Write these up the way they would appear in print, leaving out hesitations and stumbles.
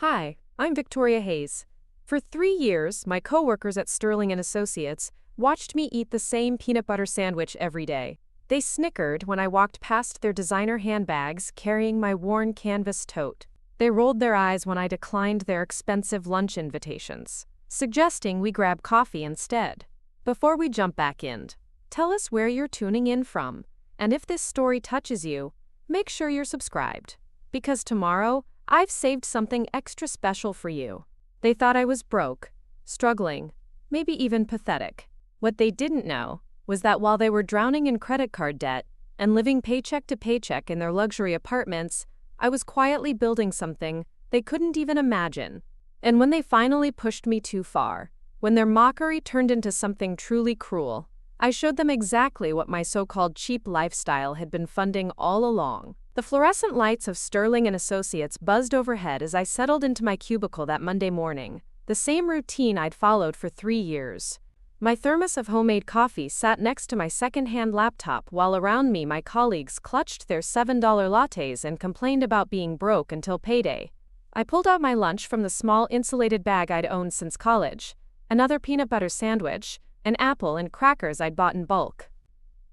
Hi, I'm Victoria Hayes. For 3 years, my coworkers at Sterling and Associates watched me eat the same peanut butter sandwich every day. They snickered when I walked past their designer handbags carrying my worn canvas tote. They rolled their eyes when I declined their expensive lunch invitations, suggesting we grab coffee instead. Before we jump back in, tell us where you're tuning in from, and if this story touches you, make sure you're subscribed. Because tomorrow, I've saved something extra special for you. They thought I was broke, struggling, maybe even pathetic. What they didn't know was that while they were drowning in credit card debt and living paycheck to paycheck in their luxury apartments, I was quietly building something they couldn't even imagine. And when they finally pushed me too far, when their mockery turned into something truly cruel, I showed them exactly what my so-called cheap lifestyle had been funding all along. The fluorescent lights of Sterling and Associates buzzed overhead as I settled into my cubicle that Monday morning, the same routine I'd followed for 3 years. My thermos of homemade coffee sat next to my secondhand laptop while around me my colleagues clutched their $7 lattes and complained about being broke until payday. I pulled out my lunch from the small insulated bag I'd owned since college, another peanut butter sandwich, an apple and crackers I'd bought in bulk.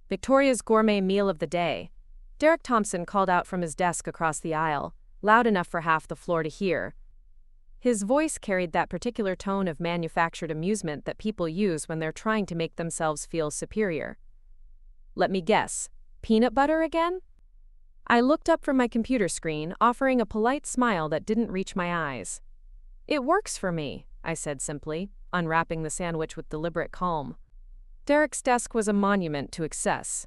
Victoria's gourmet meal of the day. Derek Thompson called out from his desk across the aisle, loud enough for half the floor to hear. His voice carried that particular tone of manufactured amusement that people use when they're trying to make themselves feel superior. Let me guess, peanut butter again? I looked up from my computer screen, offering a polite smile that didn't reach my eyes. It works for me, I said simply, unwrapping the sandwich with deliberate calm. Derek's desk was a monument to excess.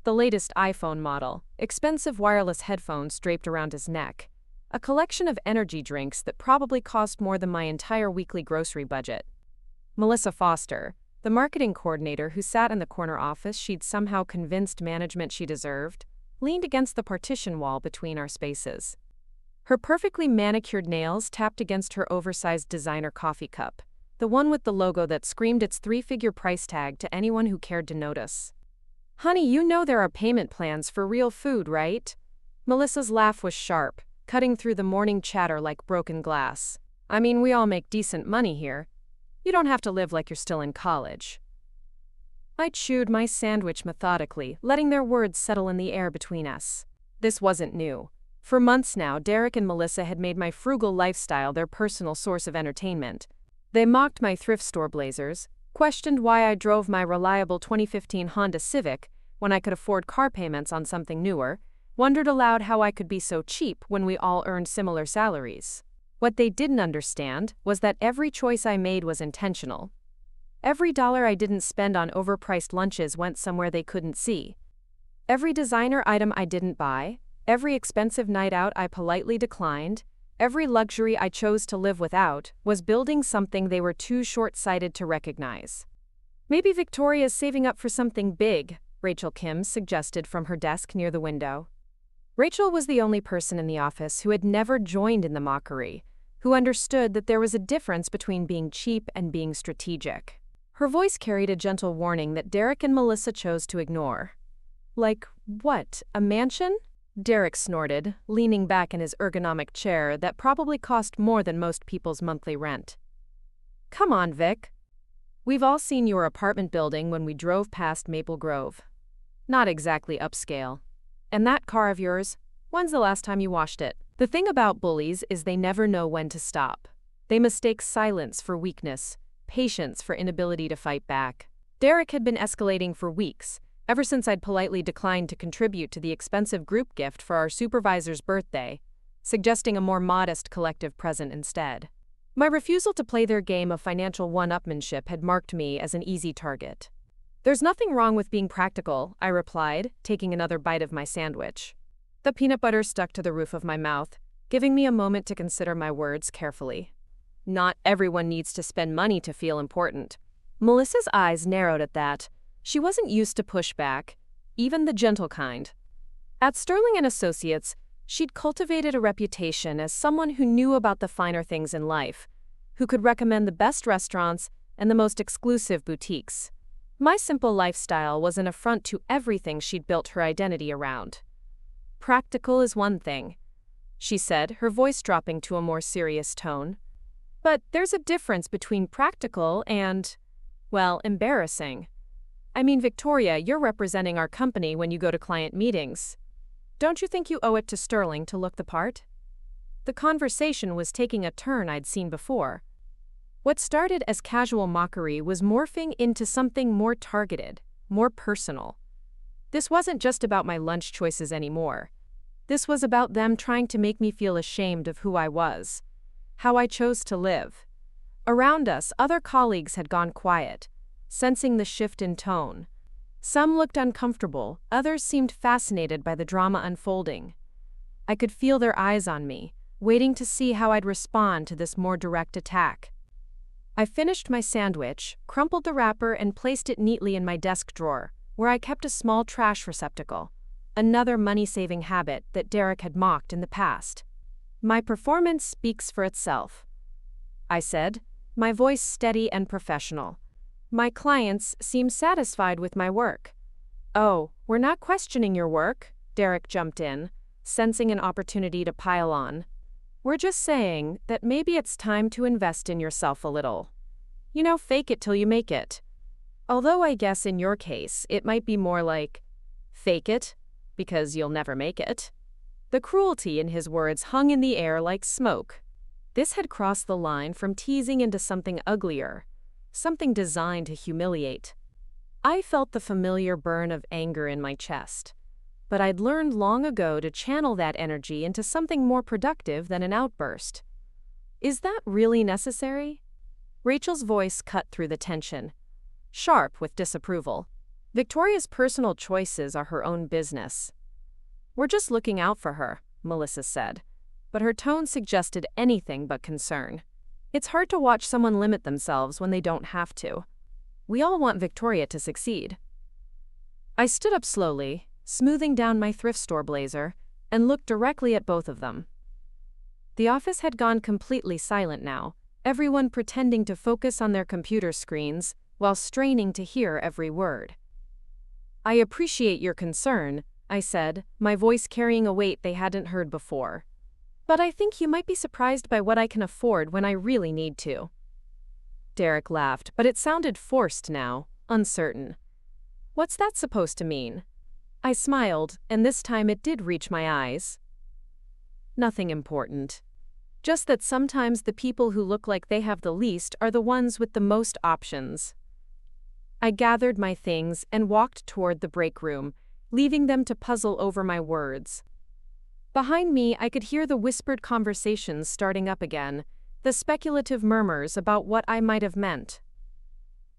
The latest iPhone model, expensive wireless headphones draped around his neck, a collection of energy drinks that probably cost more than my entire weekly grocery budget. Melissa Foster, the marketing coordinator who sat in the corner office she'd somehow convinced management she deserved, leaned against the partition wall between our spaces. Her perfectly manicured nails tapped against her oversized designer coffee cup, the one with the logo that screamed its 3-figure price tag to anyone who cared to notice. Honey, you know there are payment plans for real food, right? Melissa's laugh was sharp, cutting through the morning chatter like broken glass. I mean, we all make decent money here. You don't have to live like you're still in college. I chewed my sandwich methodically, letting their words settle in the air between us. This wasn't new. For months now, Derek and Melissa had made my frugal lifestyle their personal source of entertainment. They mocked my thrift store blazers, questioned why I drove my reliable 2015 Honda Civic when I could afford car payments on something newer, wondered aloud how I could be so cheap when we all earned similar salaries. What they didn't understand was that every choice I made was intentional. Every dollar I didn't spend on overpriced lunches went somewhere they couldn't see. Every designer item I didn't buy, every expensive night out I politely declined, every luxury I chose to live without was building something they were too short-sighted to recognize. Maybe Victoria's saving up for something big, Rachel Kim suggested from her desk near the window. Rachel was the only person in the office who had never joined in the mockery, who understood that there was a difference between being cheap and being strategic. Her voice carried a gentle warning that Derek and Melissa chose to ignore. Like, what, a mansion? Derek snorted, leaning back in his ergonomic chair that probably cost more than most people's monthly rent. Come on, Vic. We've all seen your apartment building when we drove past Maple Grove. Not exactly upscale. And that car of yours, when's the last time you washed it? The thing about bullies is they never know when to stop. They mistake silence for weakness, patience for inability to fight back. Derek had been escalating for weeks, ever since I'd politely declined to contribute to the expensive group gift for our supervisor's birthday, suggesting a more modest collective present instead. My refusal to play their game of financial one-upmanship had marked me as an easy target. There's nothing wrong with being practical, I replied, taking another bite of my sandwich. The peanut butter stuck to the roof of my mouth, giving me a moment to consider my words carefully. Not everyone needs to spend money to feel important. Melissa's eyes narrowed at that. She wasn't used to pushback, even the gentle kind. At Sterling and Associates, she'd cultivated a reputation as someone who knew about the finer things in life, who could recommend the best restaurants and the most exclusive boutiques. My simple lifestyle was an affront to everything she'd built her identity around. Practical is one thing. she said, her voice dropping to a more serious tone. But there's a difference between practical and, well, embarrassing. I mean, Victoria, you're representing our company when you go to client meetings. Don't you think you owe it to Sterling to look the part? The conversation was taking a turn I'd seen before. What started as casual mockery was morphing into something more targeted, more personal. This wasn't just about my lunch choices anymore. This was about them trying to make me feel ashamed of who I was, how I chose to live. Around us, other colleagues had gone quiet, sensing the shift in tone. Some looked uncomfortable, others seemed fascinated by the drama unfolding. I could feel their eyes on me, waiting to see how I'd respond to this more direct attack. I finished my sandwich, crumpled the wrapper, and placed it neatly in my desk drawer, where I kept a small trash receptacle, another money-saving habit that Derek had mocked in the past. My performance speaks for itself, I said, my voice steady and professional. My clients seem satisfied with my work. Oh, we're not questioning your work, Derek jumped in, sensing an opportunity to pile on. We're just saying that maybe it's time to invest in yourself a little. You know, fake it till you make it. Although I guess in your case, it might be more like, fake it, because you'll never make it. The cruelty in his words hung in the air like smoke. This had crossed the line from teasing into something uglier, something designed to humiliate. I felt the familiar burn of anger in my chest, but I'd learned long ago to channel that energy into something more productive than an outburst. Is that really necessary? Rachel's voice cut through the tension, sharp with disapproval. Victoria's personal choices are her own business. We're just looking out for her, Melissa said, but her tone suggested anything but concern. It's hard to watch someone limit themselves when they don't have to. We all want Victoria to succeed. I stood up slowly, smoothing down my thrift store blazer, and looked directly at both of them. The office had gone completely silent now, everyone pretending to focus on their computer screens while straining to hear every word. I appreciate your concern, I said, my voice carrying a weight they hadn't heard before. But I think you might be surprised by what I can afford when I really need to. Derek laughed, but it sounded forced now, uncertain. What's that supposed to mean? I smiled, and this time it did reach my eyes. Nothing important. Just that sometimes the people who look like they have the least are the ones with the most options. I gathered my things and walked toward the break room, leaving them to puzzle over my words. Behind me, I could hear the whispered conversations starting up again, the speculative murmurs about what I might have meant.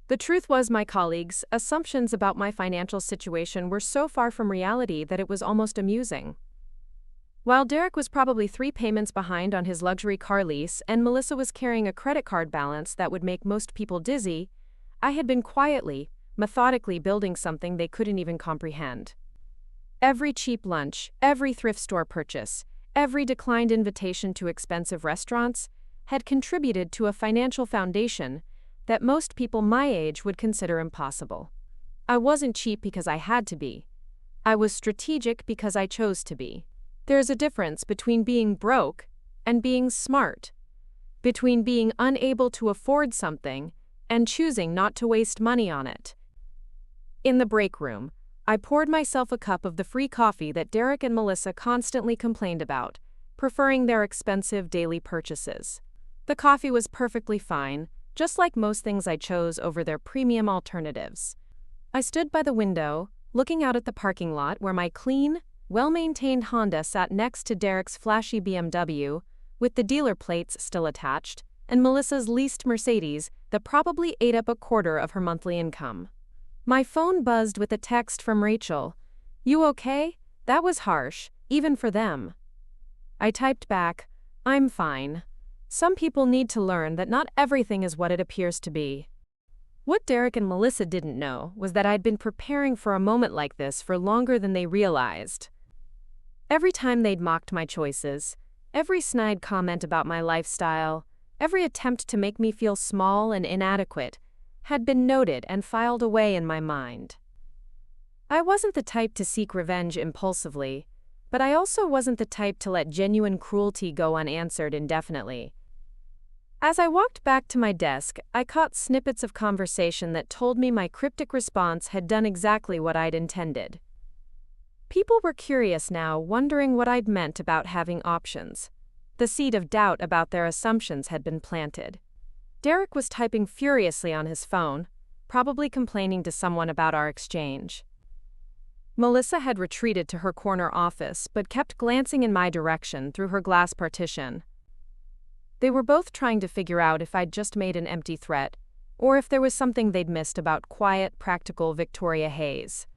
The truth was, my colleagues' assumptions about my financial situation were so far from reality that it was almost amusing. While Derek was probably 3 payments behind on his luxury car lease and Melissa was carrying a credit card balance that would make most people dizzy, I had been quietly, methodically building something they couldn't even comprehend. Every cheap lunch, every thrift store purchase, every declined invitation to expensive restaurants had contributed to a financial foundation that most people my age would consider impossible. I wasn't cheap because I had to be. I was strategic because I chose to be. There's a difference between being broke and being smart, between being unable to afford something and choosing not to waste money on it. In the break room, I poured myself a cup of the free coffee that Derek and Melissa constantly complained about, preferring their expensive daily purchases. The coffee was perfectly fine, just like most things I chose over their premium alternatives. I stood by the window, looking out at the parking lot where my clean, well-maintained Honda sat next to Derek's flashy BMW, with the dealer plates still attached, and Melissa's leased Mercedes that probably ate up a quarter of her monthly income. My phone buzzed with a text from Rachel. "You okay? That was harsh, even for them." I typed back, "I'm fine. Some people need to learn that not everything is what it appears to be." What Derek and Melissa didn't know was that I'd been preparing for a moment like this for longer than they realized. Every time they'd mocked my choices, every snide comment about my lifestyle, every attempt to make me feel small and inadequate, had been noted and filed away in my mind. I wasn't the type to seek revenge impulsively, But I also wasn't the type to let genuine cruelty go unanswered indefinitely. As I walked back to my desk, I caught snippets of conversation that told me my cryptic response had done exactly what I'd intended. People were curious now, wondering what I'd meant about having options. The seed of doubt about their assumptions had been planted. Derek was typing furiously on his phone, probably complaining to someone about our exchange. Melissa had retreated to her corner office but kept glancing in my direction through her glass partition. They were both trying to figure out if I'd just made an empty threat, or if there was something they'd missed about quiet, practical Victoria Hayes.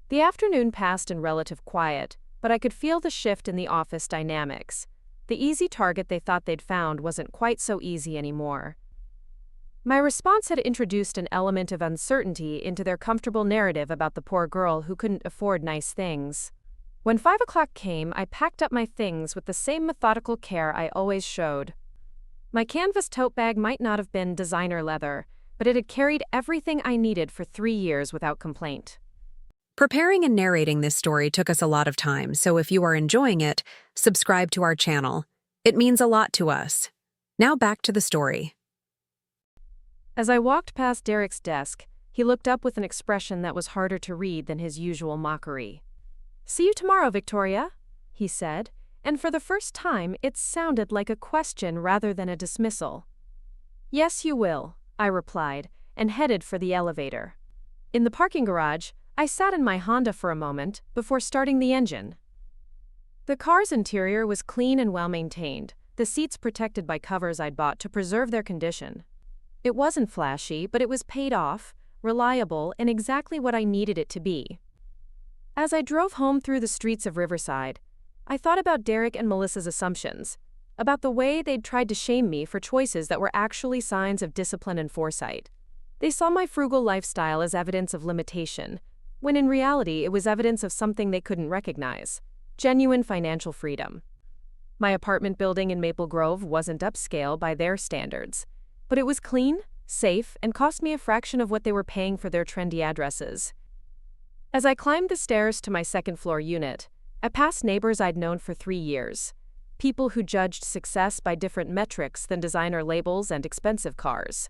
The afternoon passed in relative quiet, but I could feel the shift in the office dynamics. The easy target they thought they'd found wasn't quite so easy anymore. My response had introduced an element of uncertainty into their comfortable narrative about the poor girl who couldn't afford nice things. When 5 o'clock came, I packed up my things with the same methodical care I always showed. My canvas tote bag might not have been designer leather, but it had carried everything I needed for 3 years without complaint. Preparing and narrating this story took us a lot of time, so if you are enjoying it, subscribe to our channel. It means a lot to us. Now back to the story. As I walked past Derek's desk, he looked up with an expression that was harder to read than his usual mockery. "See you tomorrow, Victoria," he said, and for the first time it sounded like a question rather than a dismissal. "Yes, you will," I replied, and headed for the elevator. In the parking garage, I sat in my Honda for a moment before starting the engine. The car's interior was clean and well-maintained, the seats protected by covers I'd bought to preserve their condition. It wasn't flashy, but it was paid off, reliable, and exactly what I needed it to be. As I drove home through the streets of Riverside, I thought about Derek and Melissa's assumptions, about the way they'd tried to shame me for choices that were actually signs of discipline and foresight. They saw my frugal lifestyle as evidence of limitation, when in reality it was evidence of something they couldn't recognize: genuine financial freedom. My apartment building in Maple Grove wasn't upscale by their standards, but it was clean, safe, and cost me a fraction of what they were paying for their trendy addresses. As I climbed the stairs to my second-floor unit, I passed neighbors I'd known for 3 years, people who judged success by different metrics than designer labels and expensive cars.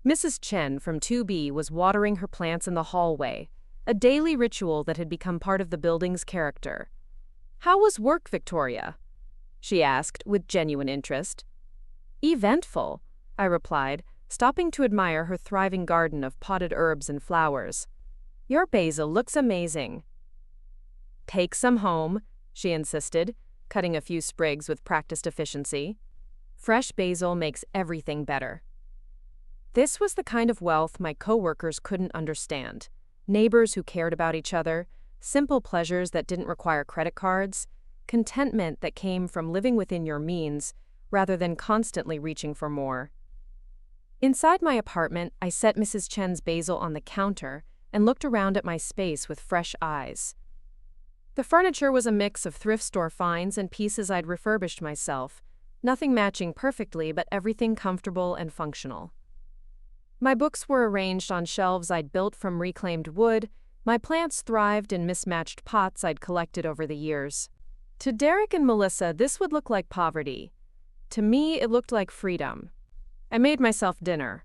Mrs. Chen from 2B was watering her plants in the hallway, a daily ritual that had become part of the building's character. "How was work, Victoria?" she asked with genuine interest. "Eventful," I replied, stopping to admire her thriving garden of potted herbs and flowers. "Your basil looks amazing." "Take some home," she insisted, cutting a few sprigs with practiced efficiency. Fresh basil makes everything better. This was the kind of wealth my coworkers couldn't understand. Neighbors who cared about each other, simple pleasures that didn't require credit cards, contentment that came from living within your means rather than constantly reaching for more. Inside my apartment, I set Mrs. Chen's basil on the counter and looked around at my space with fresh eyes. The furniture was a mix of thrift store finds and pieces I'd refurbished myself, nothing matching perfectly but everything comfortable and functional. My books were arranged on shelves I'd built from reclaimed wood, my plants thrived in mismatched pots I'd collected over the years. To Derek and Melissa, this would look like poverty. To me, it looked like freedom. I made myself dinner.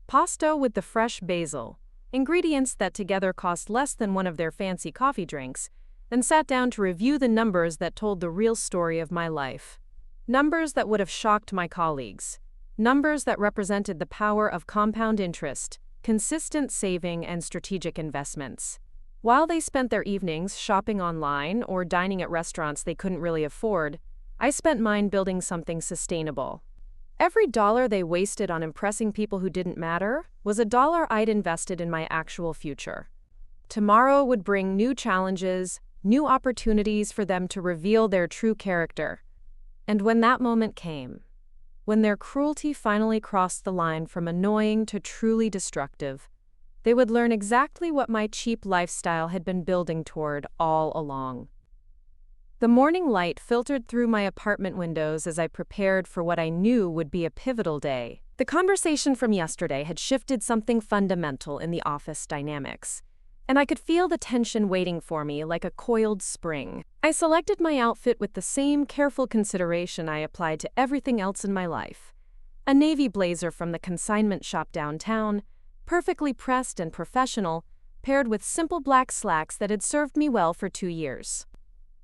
Pasta with the fresh basil, ingredients that together cost less than one of their fancy coffee drinks, and sat down to review the numbers that told the real story of my life. Numbers that would have shocked my colleagues. Numbers that represented the power of compound interest, consistent saving, and strategic investments. While they spent their evenings shopping online or dining at restaurants they couldn't really afford, I spent mine building something sustainable. Every dollar they wasted on impressing people who didn't matter was a dollar I'd invested in my actual future. Tomorrow would bring new challenges, new opportunities for them to reveal their true character. And when that moment came, when their cruelty finally crossed the line from annoying to truly destructive, they would learn exactly what my cheap lifestyle had been building toward all along. The morning light filtered through my apartment windows as I prepared for what I knew would be a pivotal day. The conversation from yesterday had shifted something fundamental in the office dynamics. and I could feel the tension waiting for me like a coiled spring. I selected my outfit with the same careful consideration I applied to everything else in my life. A navy blazer from the consignment shop downtown, perfectly pressed and professional, paired with simple black slacks that had served me well for 2 years.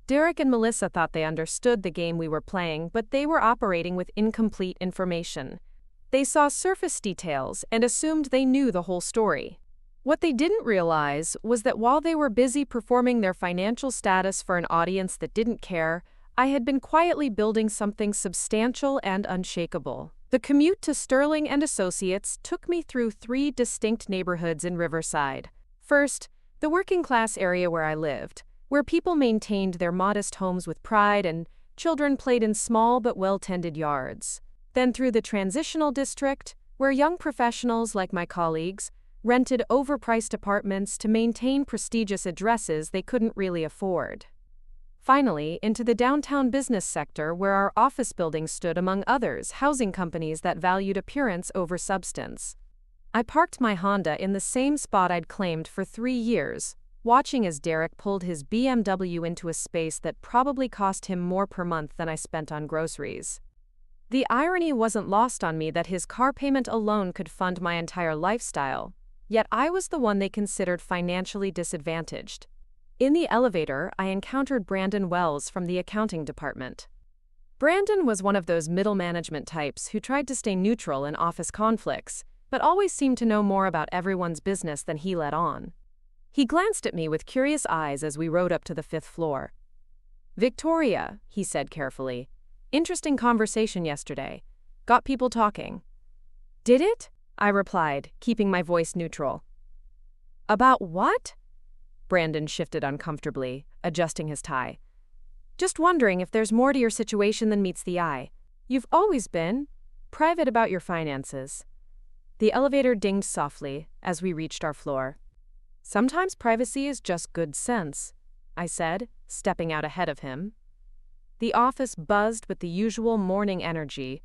Derek and Melissa thought they understood the game we were playing, but they were operating with incomplete information. They saw surface details and assumed they knew the whole story. What they didn't realize was that while they were busy performing their financial status for an audience that didn't care, I had been quietly building something substantial and unshakable. The commute to Sterling and Associates took me through 3 distinct neighborhoods in Riverside. First, the working-class area where I lived, where people maintained their modest homes with pride and children played in small but well-tended yards. Then through the transitional district, where young professionals like my colleagues rented overpriced apartments to maintain prestigious addresses they couldn't really afford. Finally, into the downtown business sector where our office buildings stood among others, housing companies that valued appearance over substance. I parked my Honda in the same spot I'd claimed for 3 years, watching as Derek pulled his BMW into a space that probably cost him more per month than I spent on groceries. The irony wasn't lost on me that his car payment alone could fund my entire lifestyle, yet I was the one they considered financially disadvantaged. In the elevator, I encountered Brandon Wells from the accounting department. Brandon was one of those middle management types who tried to stay neutral in office conflicts, but always seemed to know more about everyone's business than he let on. He glanced at me with curious eyes as we rode up to the 5th floor. "Victoria," he said carefully. "Interesting conversation yesterday. Got people talking." "Did it?" I replied, keeping my voice neutral. "About what?" Brandon shifted uncomfortably, adjusting his tie. "Just wondering if there's more to your situation than meets the eye. You've always been private about your finances." The elevator dinged softly as we reached our floor. "Sometimes privacy is just good sense," I said, stepping out ahead of him. The office buzzed with the usual morning energy,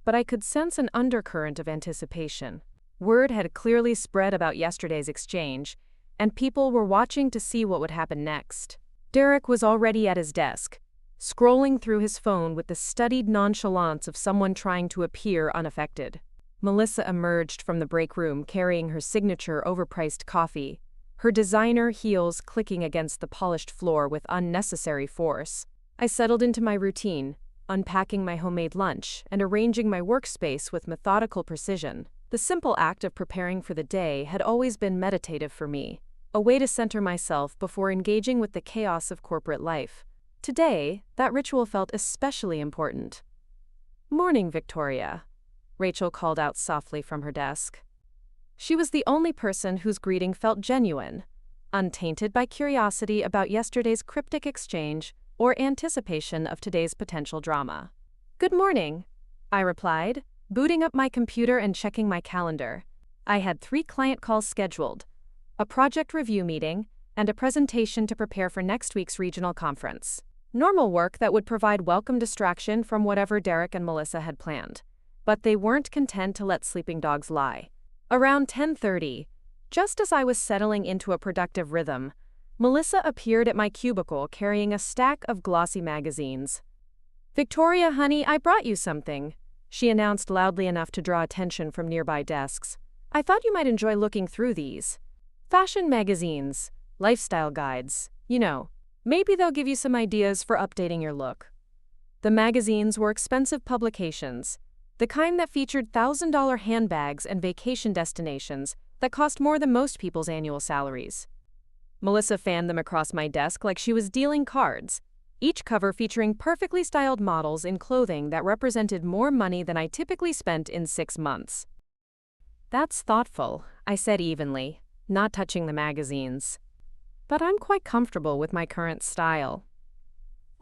but I could sense an undercurrent of anticipation. Word had clearly spread about yesterday's exchange, and people were watching to see what would happen next. Derek was already at his desk, scrolling through his phone with the studied nonchalance of someone trying to appear unaffected. Melissa emerged from the break room carrying her signature overpriced coffee, her designer heels clicking against the polished floor with unnecessary force. I settled into my routine, unpacking my homemade lunch and arranging my workspace with methodical precision. The simple act of preparing for the day had always been meditative for me, a way to center myself before engaging with the chaos of corporate life. Today, that ritual felt especially important. "Morning, Victoria," Rachel called out softly from her desk. She was the only person whose greeting felt genuine, untainted by curiosity about yesterday's cryptic exchange or anticipation of today's potential drama. "Good morning," I replied, booting up my computer and checking my calendar. I had 3 client calls scheduled, a project review meeting, and a presentation to prepare for next week's regional conference. Normal work that would provide welcome distraction from whatever Derek and Melissa had planned. But they weren't content to let sleeping dogs lie. Around 10:30, just as I was settling into a productive rhythm, Melissa appeared at my cubicle carrying a stack of glossy magazines. "Victoria, honey, I brought you something," she announced loudly enough to draw attention from nearby desks. "I thought you might enjoy looking through these. Fashion magazines, lifestyle guides, you know. Maybe they'll give you some ideas for updating your look." The magazines were expensive publications, the kind that featured $1,000 handbags and vacation destinations that cost more than most people's annual salaries. Melissa fanned them across my desk like she was dealing cards, each cover featuring perfectly styled models in clothing that represented more money than I typically spent in 6 months. "That's thoughtful," I said evenly, not touching the magazines. "But I'm quite comfortable with my current style."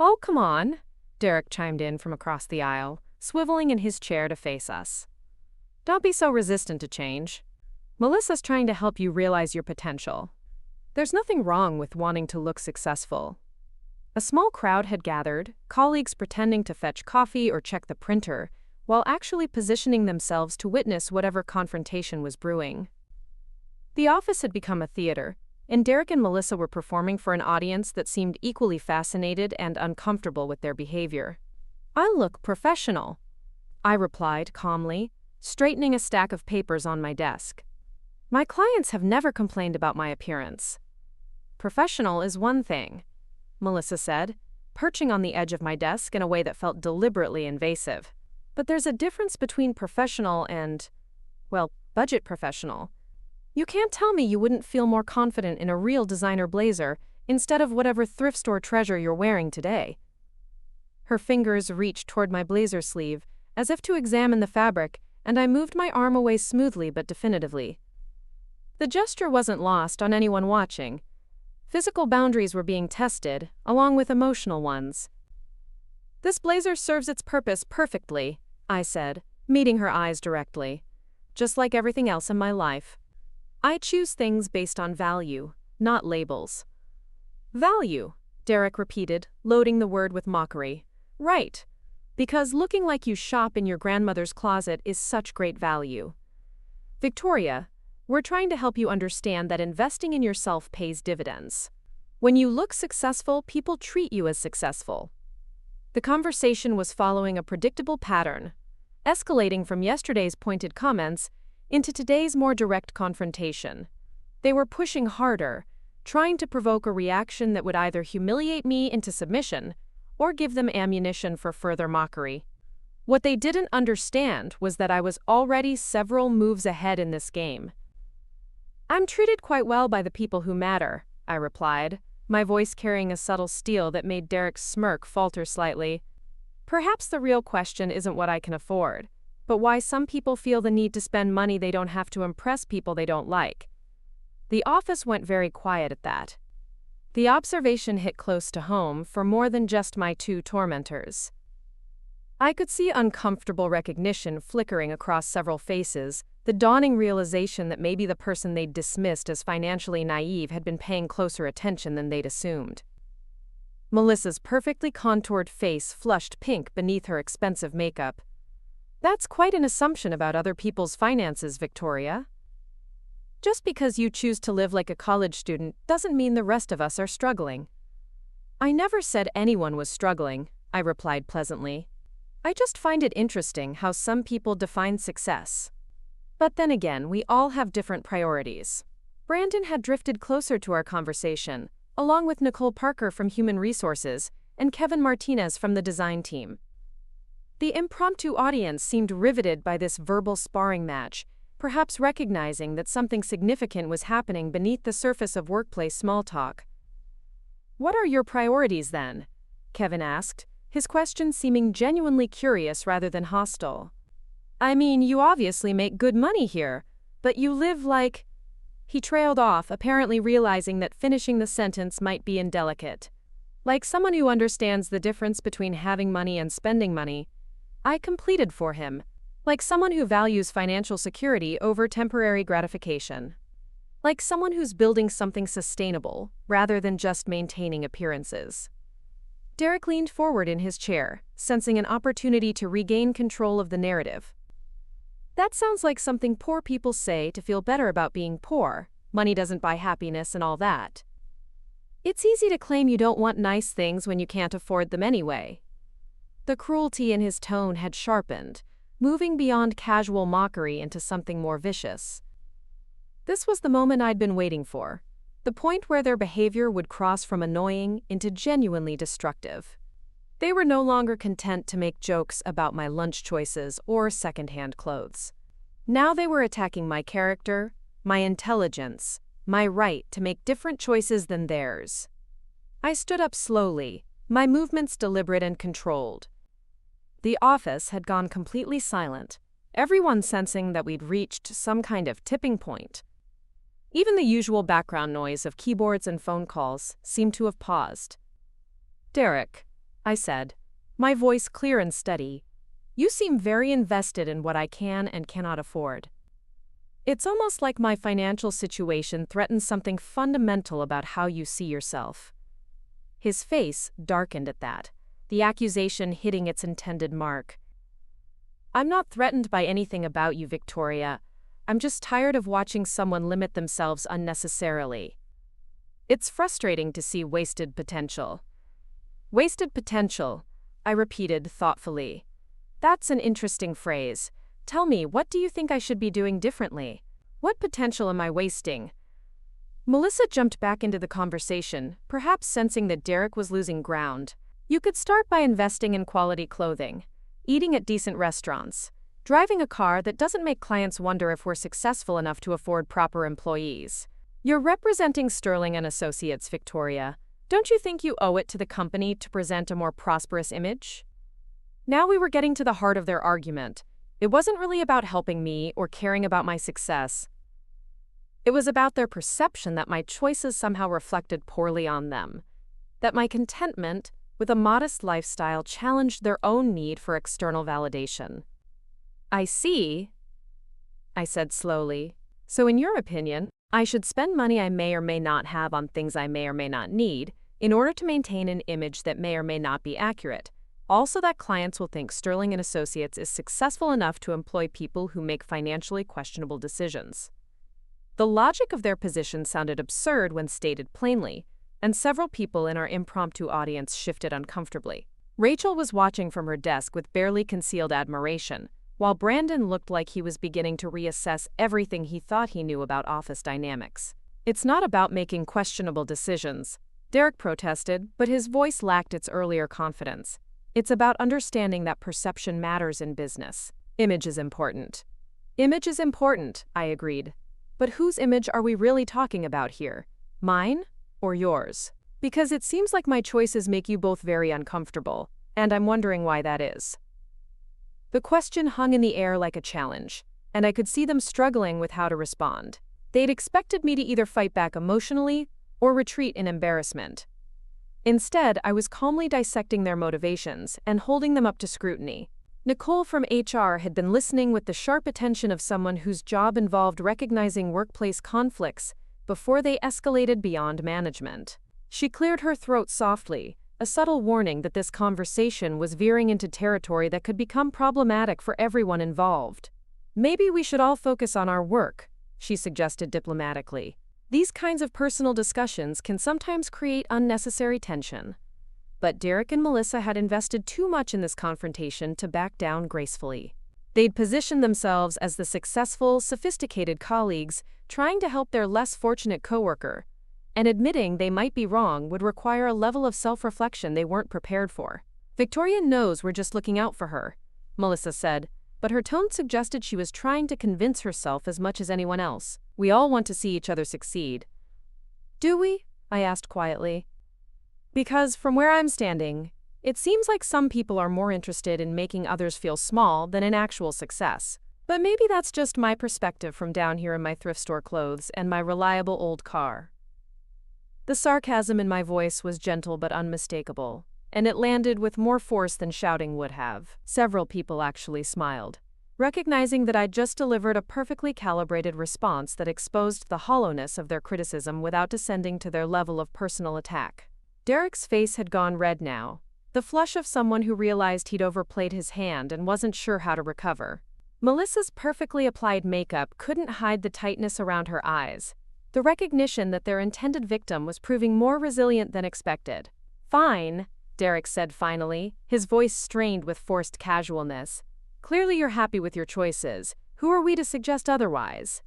"Oh, come on," Derek chimed in from across the aisle, swiveling in his chair to face us. "Don't be so resistant to change. Melissa's trying to help you realize your potential. There's nothing wrong with wanting to look successful." A small crowd had gathered, colleagues pretending to fetch coffee or check the printer, while actually positioning themselves to witness whatever confrontation was brewing. The office had become a theater, and Derek and Melissa were performing for an audience that seemed equally fascinated and uncomfortable with their behavior. "I look professional," I replied calmly, straightening a stack of papers on my desk. "My clients have never complained about my appearance." "Professional is one thing," Melissa said, perching on the edge of my desk in a way that felt deliberately invasive. "But there's a difference between professional and, well, budget professional. You can't tell me you wouldn't feel more confident in a real designer blazer instead of whatever thrift store treasure you're wearing today." Her fingers reached toward my blazer sleeve, as if to examine the fabric, and I moved my arm away smoothly but definitively. The gesture wasn't lost on anyone watching. Physical boundaries were being tested, along with emotional ones. "This blazer serves its purpose perfectly," I said, meeting her eyes directly. "Just like everything else in my life. I choose things based on value, not labels." "Value," Derek repeated, loading the word with mockery. "Right. Because looking like you shop in your grandmother's closet is such great value. Victoria, we're trying to help you understand that investing in yourself pays dividends. When you look successful, people treat you as successful." The conversation was following a predictable pattern, escalating from yesterday's pointed comments into today's more direct confrontation. They were pushing harder, trying to provoke a reaction that would either humiliate me into submission or give them ammunition for further mockery. What they didn't understand was that I was already several moves ahead in this game. "I'm treated quite well by the people who matter," I replied, my voice carrying a subtle steel that made Derek's smirk falter slightly. "Perhaps the real question isn't what I can afford, but why some people feel the need to spend money they don't have to impress people they don't like." The office went very quiet at that. The observation hit close to home for more than just my two tormentors. I could see uncomfortable recognition flickering across several faces, the dawning realization that maybe the person they'd dismissed as financially naive had been paying closer attention than they'd assumed. Melissa's perfectly contoured face flushed pink beneath her expensive makeup. "That's quite an assumption about other people's finances, Victoria. Just because you choose to live like a college student doesn't mean the rest of us are struggling." "I never said anyone was struggling," I replied pleasantly. "I just find it interesting how some people define success. But then again, we all have different priorities." Brandon had drifted closer to our conversation, along with Nicole Parker from Human Resources and Kevin Martinez from the design team. The impromptu audience seemed riveted by this verbal sparring match, perhaps recognizing that something significant was happening beneath the surface of workplace small talk. "What are your priorities then?" Kevin asked, his question seeming genuinely curious rather than hostile. "I mean, you obviously make good money here, but you live like—" He trailed off, apparently realizing that finishing the sentence might be indelicate. "Like someone who understands the difference between having money and spending money," I completed for him. "Like someone who values financial security over temporary gratification. Like someone who's building something sustainable, rather than just maintaining appearances." Derek leaned forward in his chair, sensing an opportunity to regain control of the narrative. "That sounds like something poor people say to feel better about being poor. Money doesn't buy happiness and all that. It's easy to claim you don't want nice things when you can't afford them anyway." The cruelty in his tone had sharpened, moving beyond casual mockery into something more vicious. This was the moment I'd been waiting for, the point where their behavior would cross from annoying into genuinely destructive. They were no longer content to make jokes about my lunch choices or secondhand clothes. Now they were attacking my character, my intelligence, my right to make different choices than theirs. I stood up slowly, my movements deliberate and controlled. The office had gone completely silent, everyone sensing that we'd reached some kind of tipping point. Even the usual background noise of keyboards and phone calls seemed to have paused. "Derek," I said, my voice clear and steady, "you seem very invested in what I can and cannot afford. It's almost like my financial situation threatens something fundamental about how you see yourself." His face darkened at that, the accusation hitting its intended mark. "I'm not threatened by anything about you, Victoria. I'm just tired of watching someone limit themselves unnecessarily." It's frustrating to see wasted potential. Wasted potential, I repeated thoughtfully. That's an interesting phrase. Tell me, what do you think I should be doing differently? What potential am I wasting? Melissa jumped back into the conversation, perhaps sensing that Derek was losing ground. You could start by investing in quality clothing, eating at decent restaurants, driving a car that doesn't make clients wonder if we're successful enough to afford proper employees. You're representing Sterling & Associates, Victoria. Don't you think you owe it to the company to present a more prosperous image? Now we were getting to the heart of their argument. It wasn't really about helping me or caring about my success. It was about their perception that my choices somehow reflected poorly on them, that my contentment with a modest lifestyle challenged their own need for external validation. I see, I said slowly. So in your opinion, I should spend money I may or may not have on things I may or may not need in order to maintain an image that may or may not be accurate. Also that clients will think Sterling & Associates is successful enough to employ people who make financially questionable decisions. The logic of their position sounded absurd when stated plainly, and several people in our impromptu audience shifted uncomfortably. Rachel was watching from her desk with barely concealed admiration, while Brandon looked like he was beginning to reassess everything he thought he knew about office dynamics. It's not about making questionable decisions, Derek protested, but his voice lacked its earlier confidence. It's about understanding that perception matters in business. Image is important. Image is important, I agreed. But whose image are we really talking about here? Mine or yours? Because it seems like my choices make you both very uncomfortable, and I'm wondering why that is. The question hung in the air like a challenge, and I could see them struggling with how to respond. They'd expected me to either fight back emotionally or retreat in embarrassment. Instead, I was calmly dissecting their motivations and holding them up to scrutiny. Nicole from HR had been listening with the sharp attention of someone whose job involved recognizing workplace conflicts before they escalated beyond management. She cleared her throat softly, a subtle warning that this conversation was veering into territory that could become problematic for everyone involved. Maybe we should all focus on our work, she suggested diplomatically. These kinds of personal discussions can sometimes create unnecessary tension. But Derek and Melissa had invested too much in this confrontation to back down gracefully. They'd positioned themselves as the successful, sophisticated colleagues trying to help their less fortunate coworker, and admitting they might be wrong would require a level of self-reflection they weren't prepared for. Victoria knows we're just looking out for her, Melissa said, but her tone suggested she was trying to convince herself as much as anyone else. We all want to see each other succeed. Do we? I asked quietly. Because from where I'm standing, it seems like some people are more interested in making others feel small than in actual success. But maybe that's just my perspective from down here in my thrift store clothes and my reliable old car. The sarcasm in my voice was gentle but unmistakable, and it landed with more force than shouting would have. Several people actually smiled, recognizing that I'd just delivered a perfectly calibrated response that exposed the hollowness of their criticism without descending to their level of personal attack. Derek's face had gone red now, the flush of someone who realized he'd overplayed his hand and wasn't sure how to recover. Melissa's perfectly applied makeup couldn't hide the tightness around her eyes, the recognition that their intended victim was proving more resilient than expected. Fine, Derek said finally, his voice strained with forced casualness. Clearly you're happy with your choices. Who are we to suggest otherwise?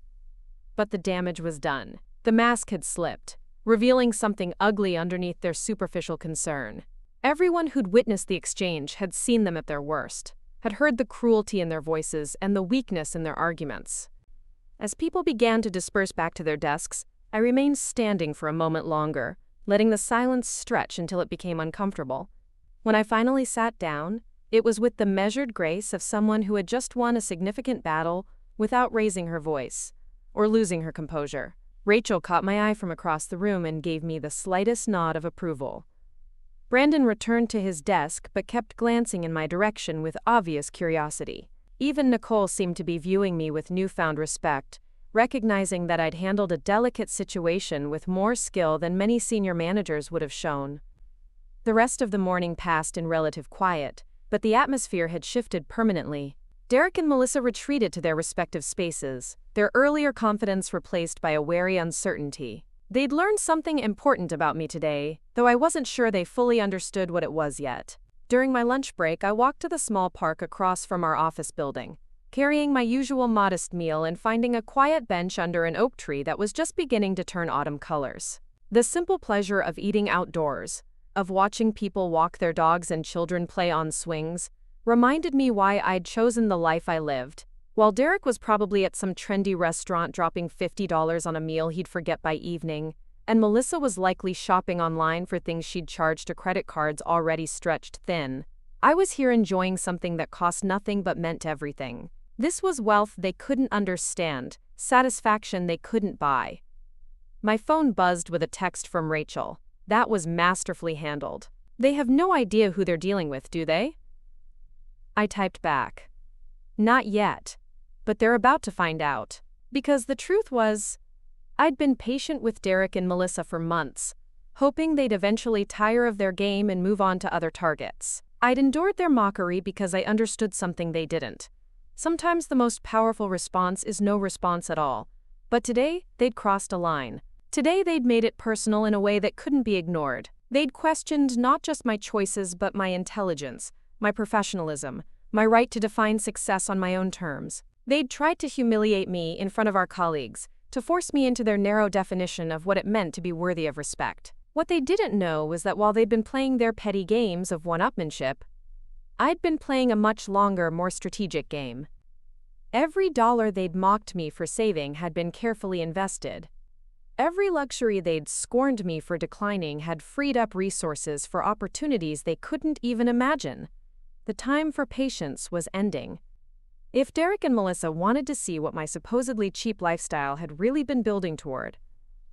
But the damage was done. The mask had slipped, revealing something ugly underneath their superficial concern. Everyone who'd witnessed the exchange had seen them at their worst, had heard the cruelty in their voices and the weakness in their arguments. As people began to disperse back to their desks, I remained standing for a moment longer, letting the silence stretch until it became uncomfortable. When I finally sat down, it was with the measured grace of someone who had just won a significant battle without raising her voice or losing her composure. Rachel caught my eye from across the room and gave me the slightest nod of approval. Brandon returned to his desk but kept glancing in my direction with obvious curiosity. Even Nicole seemed to be viewing me with newfound respect, recognizing that I'd handled a delicate situation with more skill than many senior managers would have shown. The rest of the morning passed in relative quiet, but the atmosphere had shifted permanently. Derek and Melissa retreated to their respective spaces, their earlier confidence replaced by a wary uncertainty. They'd learned something important about me today, though I wasn't sure they fully understood what it was yet. During my lunch break, I walked to the small park across from our office building, carrying my usual modest meal and finding a quiet bench under an oak tree that was just beginning to turn autumn colors. The simple pleasure of eating outdoors, of watching people walk their dogs and children play on swings, reminded me why I'd chosen the life I lived. While Derek was probably at some trendy restaurant dropping $50 on a meal he'd forget by evening, and Melissa was likely shopping online for things she'd charged to credit cards already stretched thin, I was here enjoying something that cost nothing but meant everything. This was wealth they couldn't understand, satisfaction they couldn't buy. My phone buzzed with a text from Rachel. That was masterfully handled. They have no idea who they're dealing with, do they? I typed back. Not yet. But they're about to find out. Because the truth was, I'd been patient with Derek and Melissa for months, hoping they'd eventually tire of their game and move on to other targets. I'd endured their mockery because I understood something they didn't. Sometimes the most powerful response is no response at all. But today, they'd crossed a line. Today they'd made it personal in a way that couldn't be ignored. They'd questioned not just my choices but my intelligence, my professionalism, my right to define success on my own terms. They'd tried to humiliate me in front of our colleagues, to force me into their narrow definition of what it meant to be worthy of respect. What they didn't know was that while they'd been playing their petty games of one-upmanship, I'd been playing a much longer, more strategic game. Every dollar they'd mocked me for saving had been carefully invested. Every luxury they'd scorned me for declining had freed up resources for opportunities they couldn't even imagine. The time for patience was ending. If Derek and Melissa wanted to see what my supposedly cheap lifestyle had really been building toward,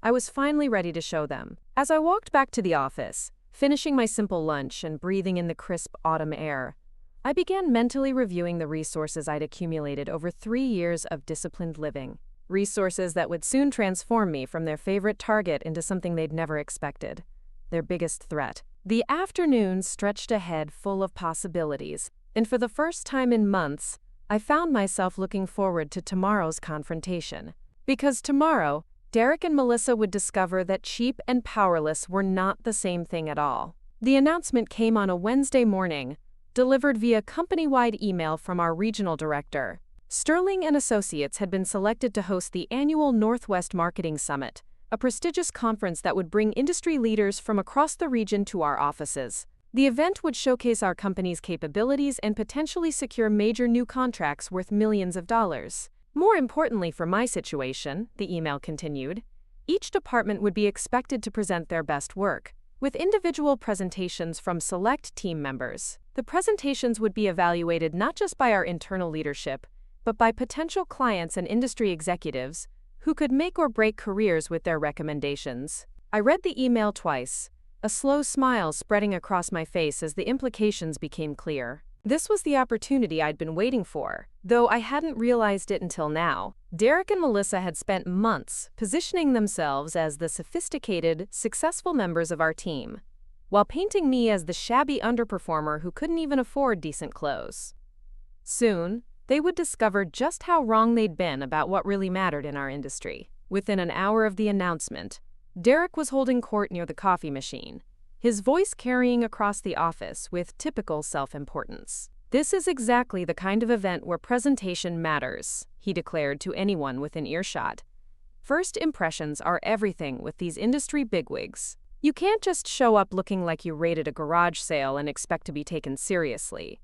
I was finally ready to show them. As I walked back to the office, finishing my simple lunch and breathing in the crisp autumn air, I began mentally reviewing the resources I'd accumulated over 3 years of disciplined living. Resources that would soon transform me from their favorite target into something they'd never expected, their biggest threat. The afternoon stretched ahead full of possibilities, and for the first time in months, I found myself looking forward to tomorrow's confrontation. Because tomorrow, Derek and Melissa would discover that cheap and powerless were not the same thing at all. The announcement came on a Wednesday morning, delivered via company-wide email from our regional director. Sterling & Associates had been selected to host the annual Northwest Marketing Summit, a prestigious conference that would bring industry leaders from across the region to our offices. The event would showcase our company's capabilities and potentially secure major new contracts worth millions of dollars. More importantly for my situation, the email continued, each department would be expected to present their best work, with individual presentations from select team members. The presentations would be evaluated not just by our internal leadership, but by potential clients and industry executives who could make or break careers with their recommendations. I read the email twice, a slow smile spreading across my face as the implications became clear. This was the opportunity I'd been waiting for, though I hadn't realized it until now. Derek and Melissa had spent months positioning themselves as the sophisticated, successful members of our team, while painting me as the shabby underperformer who couldn't even afford decent clothes. Soon, they would discover just how wrong they'd been about what really mattered in our industry. Within an hour of the announcement, Derek was holding court near the coffee machine, his voice carrying across the office with typical self-importance. "This is exactly the kind of event where presentation matters," he declared to anyone within earshot. "First impressions are everything with these industry bigwigs. You can't just show up looking like you raided a garage sale and expect to be taken seriously."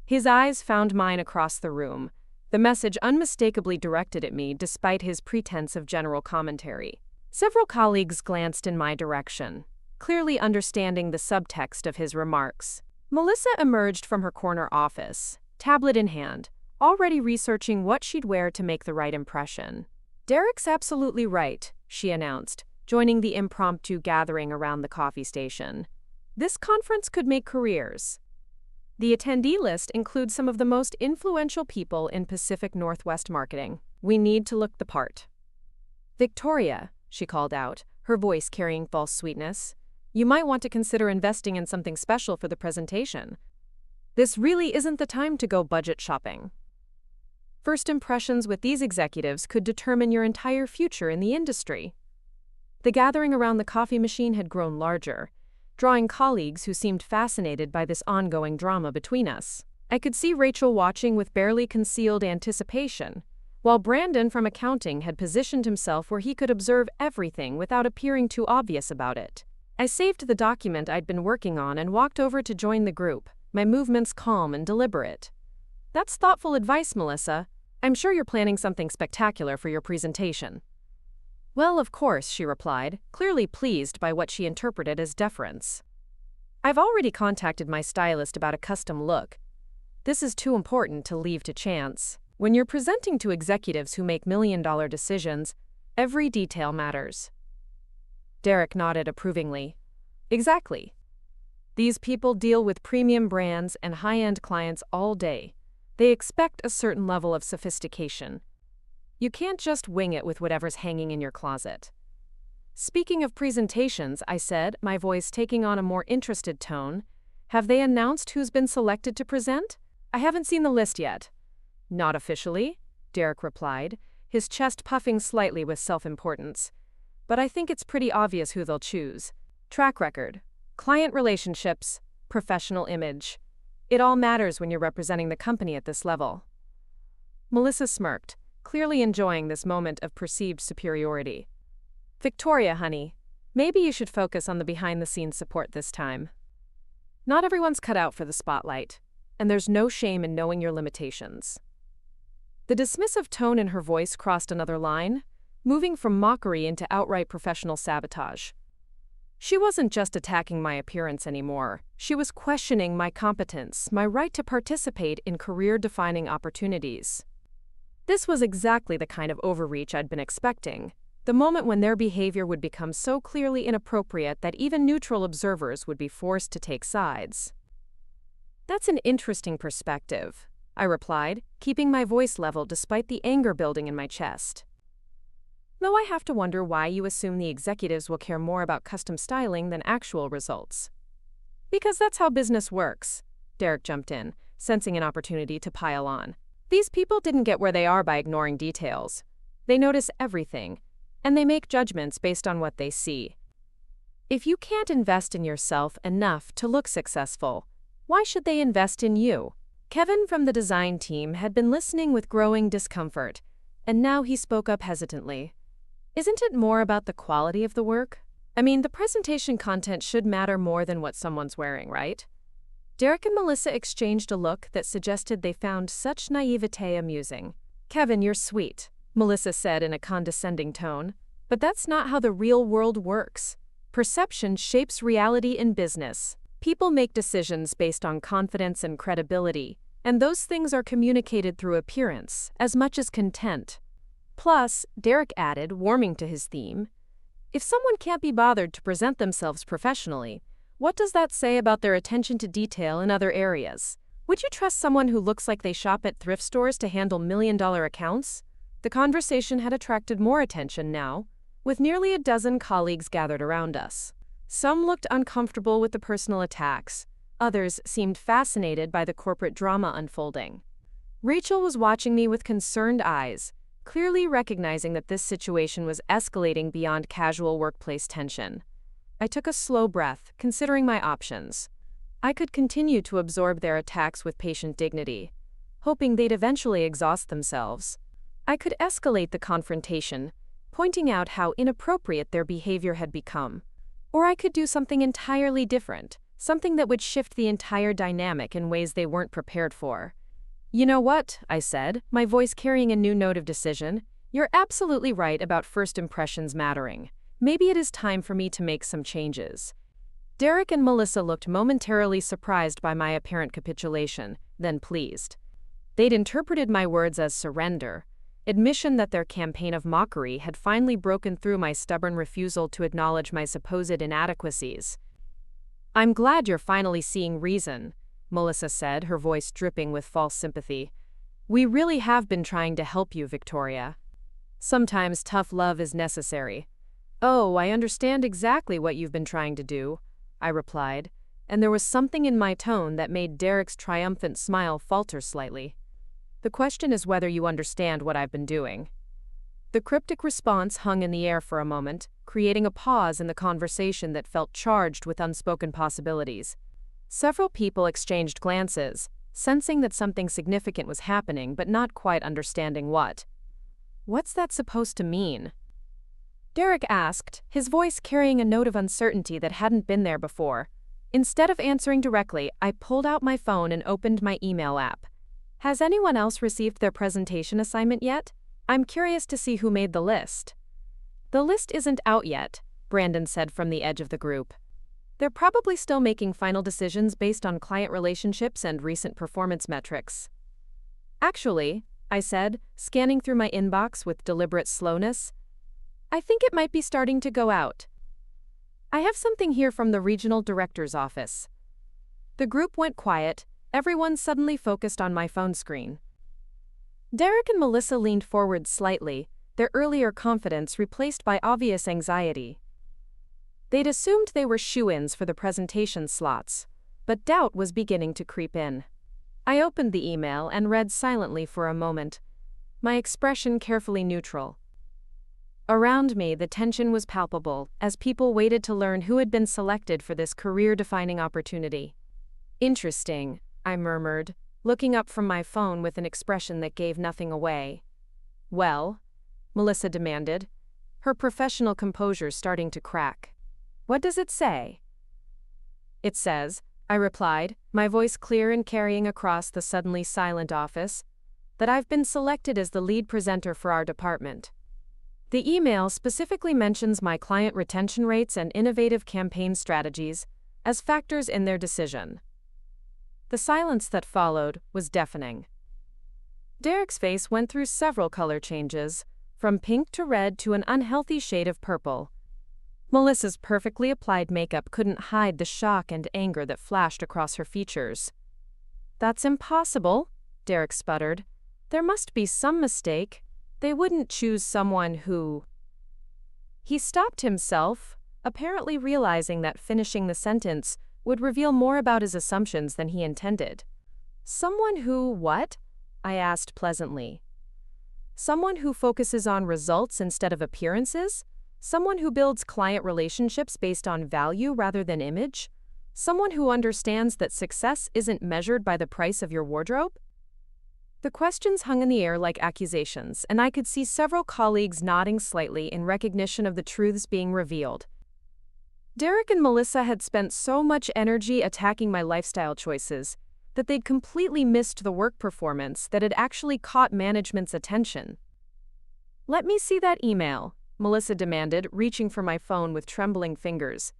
His eyes found mine across the room, the message unmistakably directed at me despite his pretense of general commentary. Several colleagues glanced in my direction, clearly understanding the subtext of his remarks. Melissa emerged from her corner office, tablet in hand, already researching what she'd wear to make the right impression. "Derek's absolutely right," she announced, joining the impromptu gathering around the coffee station. "This conference could make careers." The attendee list includes some of the most influential people in Pacific Northwest marketing. "We need to look the part." "Victoria," she called out, her voice carrying false sweetness, "you might want to consider investing in something special for the presentation. This really isn't the time to go budget shopping. First impressions with these executives could determine your entire future in the industry." The gathering around the coffee machine had grown larger, drawing colleagues who seemed fascinated by this ongoing drama between us. I could see Rachel watching with barely concealed anticipation, while Brandon from accounting had positioned himself where he could observe everything without appearing too obvious about it. I saved the document I'd been working on and walked over to join the group, my movements calm and deliberate. "That's thoughtful advice, Melissa. I'm sure you're planning something spectacular for your presentation." "Well, of course," she replied, clearly pleased by what she interpreted as deference. "I've already contacted my stylist about a custom look. This is too important to leave to chance. When you're presenting to executives who make million-dollar decisions, every detail matters." Derek nodded approvingly. "Exactly. These people deal with premium brands and high-end clients all day. They expect a certain level of sophistication. You can't just wing it with whatever's hanging in your closet." "Speaking of presentations," I said, my voice taking on a more interested tone, "have they announced who's been selected to present? I haven't seen the list yet." "Not officially," Derek replied, his chest puffing slightly with self-importance. "But I think it's pretty obvious who they'll choose. Track record, client relationships, professional image. It all matters when you're representing the company at this level." Melissa smirked, clearly enjoying this moment of perceived superiority. "Victoria, honey, maybe you should focus on the behind-the-scenes support this time. Not everyone's cut out for the spotlight, and there's no shame in knowing your limitations." The dismissive tone in her voice crossed another line, moving from mockery into outright professional sabotage. She wasn't just attacking my appearance anymore. She was questioning my competence, my right to participate in career-defining opportunities. This was exactly the kind of overreach I'd been expecting, the moment when their behavior would become so clearly inappropriate that even neutral observers would be forced to take sides. "That's an interesting perspective," I replied, keeping my voice level despite the anger building in my chest. "Though I have to wonder why you assume the executives will care more about custom styling than actual results." "Because that's how business works," Derek jumped in, sensing an opportunity to pile on. "These people didn't get where they are by ignoring details. They notice everything, and they make judgments based on what they see. If you can't invest in yourself enough to look successful, why should they invest in you?" Kevin from the design team had been listening with growing discomfort, and now he spoke up hesitantly. "Isn't it more about the quality of the work? I mean, the presentation content should matter more than what someone's wearing, right?" Derek and Melissa exchanged a look that suggested they found such naivete amusing. "Kevin, you're sweet," Melissa said in a condescending tone, "but that's not how the real world works. Perception shapes reality in business. People make decisions based on confidence and credibility, and those things are communicated through appearance as much as content." Plus, Derek added, warming to his theme, "if someone can't be bothered to present themselves professionally, what does that say about their attention to detail in other areas? Would you trust someone who looks like they shop at thrift stores to handle million-dollar accounts?" The conversation had attracted more attention now, with nearly a dozen colleagues gathered around us. Some looked uncomfortable with the personal attacks, others seemed fascinated by the corporate drama unfolding. Rachel was watching me with concerned eyes, clearly recognizing that this situation was escalating beyond casual workplace tension. I took a slow breath, considering my options. I could continue to absorb their attacks with patient dignity, hoping they'd eventually exhaust themselves. I could escalate the confrontation, pointing out how inappropriate their behavior had become. Or I could do something entirely different, something that would shift the entire dynamic in ways they weren't prepared for. "You know what?" I said, my voice carrying a new note of decision. "You're absolutely right about first impressions mattering. Maybe it is time for me to make some changes." Derek and Melissa looked momentarily surprised by my apparent capitulation, then pleased. They'd interpreted my words as surrender, admission that their campaign of mockery had finally broken through my stubborn refusal to acknowledge my supposed inadequacies. "I'm glad you're finally seeing reason," Melissa said, her voice dripping with false sympathy. "We really have been trying to help you, Victoria. Sometimes tough love is necessary." "Oh, I understand exactly what you've been trying to do," I replied, and there was something in my tone that made Derek's triumphant smile falter slightly. "The question is whether you understand what I've been doing." The cryptic response hung in the air for a moment, creating a pause in the conversation that felt charged with unspoken possibilities. Several people exchanged glances, sensing that something significant was happening but not quite understanding what. "What's that supposed to mean?" Derek asked, his voice carrying a note of uncertainty that hadn't been there before. Instead of answering directly, I pulled out my phone and opened my email app. "Has anyone else received their presentation assignment yet? I'm curious to see who made the list." "The list isn't out yet," Brandon said from the edge of the group. "They're probably still making final decisions based on client relationships and recent performance metrics." "Actually," I said, scanning through my inbox with deliberate slowness, "I think it might be starting to go out. I have something here from the regional director's office." The group went quiet, everyone suddenly focused on my phone screen. Derek and Melissa leaned forward slightly, their earlier confidence replaced by obvious anxiety. They'd assumed they were shoo-ins for the presentation slots, but doubt was beginning to creep in. I opened the email and read silently for a moment, my expression carefully neutral. Around me, the tension was palpable as people waited to learn who had been selected for this career-defining opportunity. "Interesting," I murmured, looking up from my phone with an expression that gave nothing away. "Well?" Melissa demanded, her professional composure starting to crack. "What does it say?" "It says," I replied, my voice clear and carrying across the suddenly silent office, "that I've been selected as the lead presenter for our department." The email specifically mentions my client retention rates and innovative campaign strategies as factors in their decision. The silence that followed was deafening. Derek's face went through several color changes, from pink to red to an unhealthy shade of purple. Melissa's perfectly applied makeup couldn't hide the shock and anger that flashed across her features. "That's impossible," Derek sputtered. "There must be some mistake. They wouldn't choose someone who—" He stopped himself, apparently realizing that finishing the sentence would reveal more about his assumptions than he intended. "Someone who what?" I asked pleasantly. "Someone who focuses on results instead of appearances? Someone who builds client relationships based on value rather than image? Someone who understands that success isn't measured by the price of your wardrobe?" The questions hung in the air like accusations, and I could see several colleagues nodding slightly in recognition of the truths being revealed. Derek and Melissa had spent so much energy attacking my lifestyle choices that they'd completely missed the work performance that had actually caught management's attention. "Let me see that email," Melissa demanded, reaching for my phone with trembling fingers.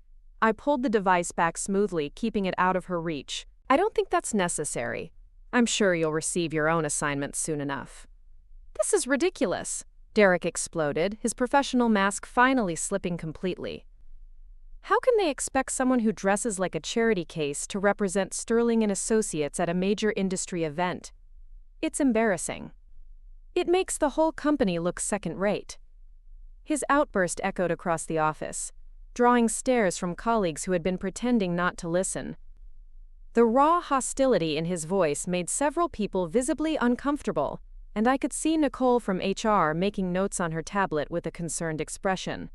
I pulled the device back smoothly, keeping it out of her reach. "I don't think that's necessary. I'm sure you'll receive your own assignment soon enough." "This is ridiculous," Derek exploded, his professional mask finally slipping completely. "How can they expect someone who dresses like a charity case to represent Sterling and Associates at a major industry event? It's embarrassing. It makes the whole company look second-rate." His outburst echoed across the office, drawing stares from colleagues who had been pretending not to listen. The raw hostility in his voice made several people visibly uncomfortable, and I could see Nicole from HR making notes on her tablet with a concerned expression.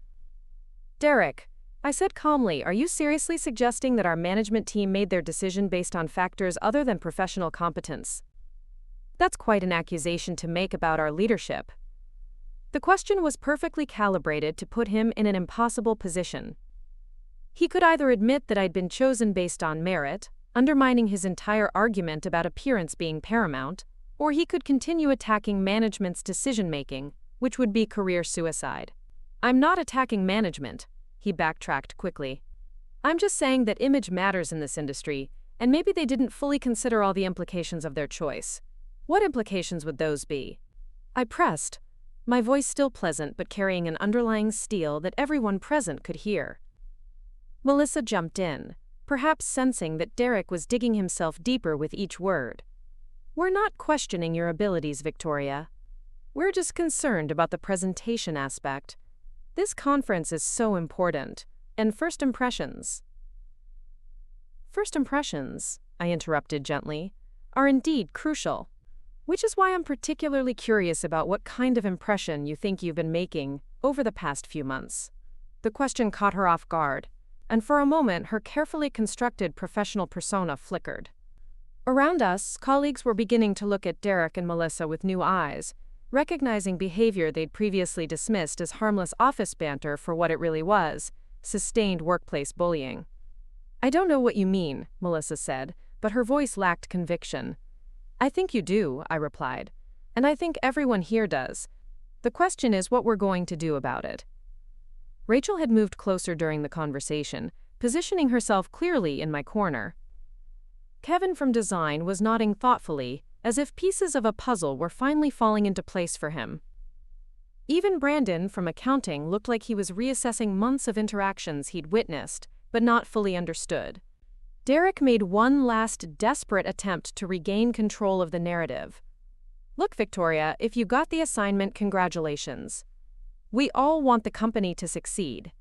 "Derek," I said calmly, "are you seriously suggesting that our management team made their decision based on factors other than professional competence? That's quite an accusation to make about our leadership." The question was perfectly calibrated to put him in an impossible position. He could either admit that I'd been chosen based on merit, undermining his entire argument about appearance being paramount, or he could continue attacking management's decision-making, which would be career suicide. "I'm not attacking management," he backtracked quickly. "I'm just saying that image matters in this industry, and maybe they didn't fully consider all the implications of their choice." "What implications would those be?" I pressed, my voice still pleasant but carrying an underlying steel that everyone present could hear. Melissa jumped in, perhaps sensing that Derek was digging himself deeper with each word. "We're not questioning your abilities, Victoria. We're just concerned about the presentation aspect. This conference is so important, and first impressions—" "First impressions," I interrupted gently, "are indeed crucial. Which is why I'm particularly curious about what kind of impression you think you've been making over the past few months. The question caught her off guard, and for a moment her carefully constructed professional persona flickered. Around us, colleagues were beginning to look at Derek and Melissa with new eyes, recognizing behavior they'd previously dismissed as harmless office banter for what it really was: sustained workplace bullying. "I don't know what you mean," Melissa said, but her voice lacked conviction. "I think you do," I replied. "And I think everyone here does. The question is what we're going to do about it." Rachel had moved closer during the conversation, positioning herself clearly in my corner. Kevin from design was nodding thoughtfully, as if pieces of a puzzle were finally falling into place for him. Even Brandon from accounting looked like he was reassessing months of interactions he'd witnessed, but not fully understood. Derek made one last desperate attempt to regain control of the narrative. "Look, Victoria, if you got the assignment, congratulations. We all want the company to succeed.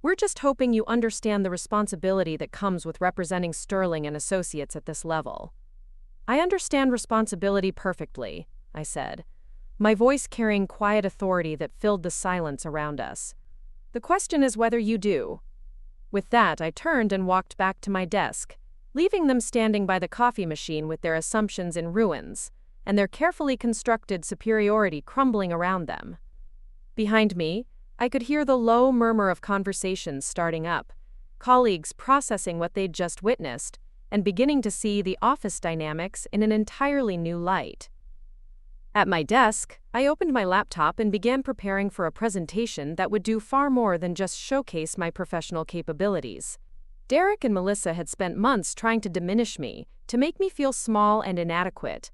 We're just hoping you understand the responsibility that comes with representing Sterling and Associates at this level." "I understand responsibility perfectly," I said, my voice carrying quiet authority that filled the silence around us. "The question is whether you do." With that, I turned and walked back to my desk, leaving them standing by the coffee machine with their assumptions in ruins, and their carefully constructed superiority crumbling around them. Behind me, I could hear the low murmur of conversations starting up, colleagues processing what they'd just witnessed, and beginning to see the office dynamics in an entirely new light. At my desk, I opened my laptop and began preparing for a presentation that would do far more than just showcase my professional capabilities. Derek and Melissa had spent months trying to diminish me, to make me feel small and inadequate.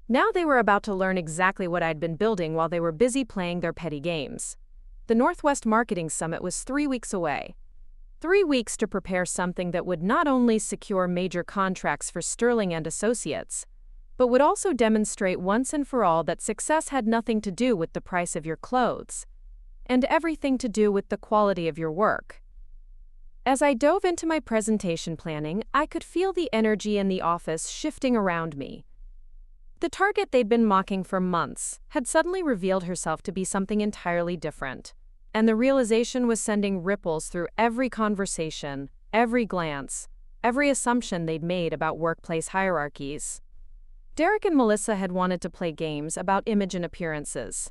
Now they were about to learn exactly what I'd been building while they were busy playing their petty games. The Northwest Marketing Summit was 3 weeks away. 3 weeks to prepare something that would not only secure major contracts for Sterling and Associates, but would also demonstrate once and for all that success had nothing to do with the price of your clothes, and everything to do with the quality of your work. As I dove into my presentation planning, I could feel the energy in the office shifting around me. The target they'd been mocking for months had suddenly revealed herself to be something entirely different, and the realization was sending ripples through every conversation, every glance, every assumption they'd made about workplace hierarchies. Derek and Melissa had wanted to play games about image and appearances.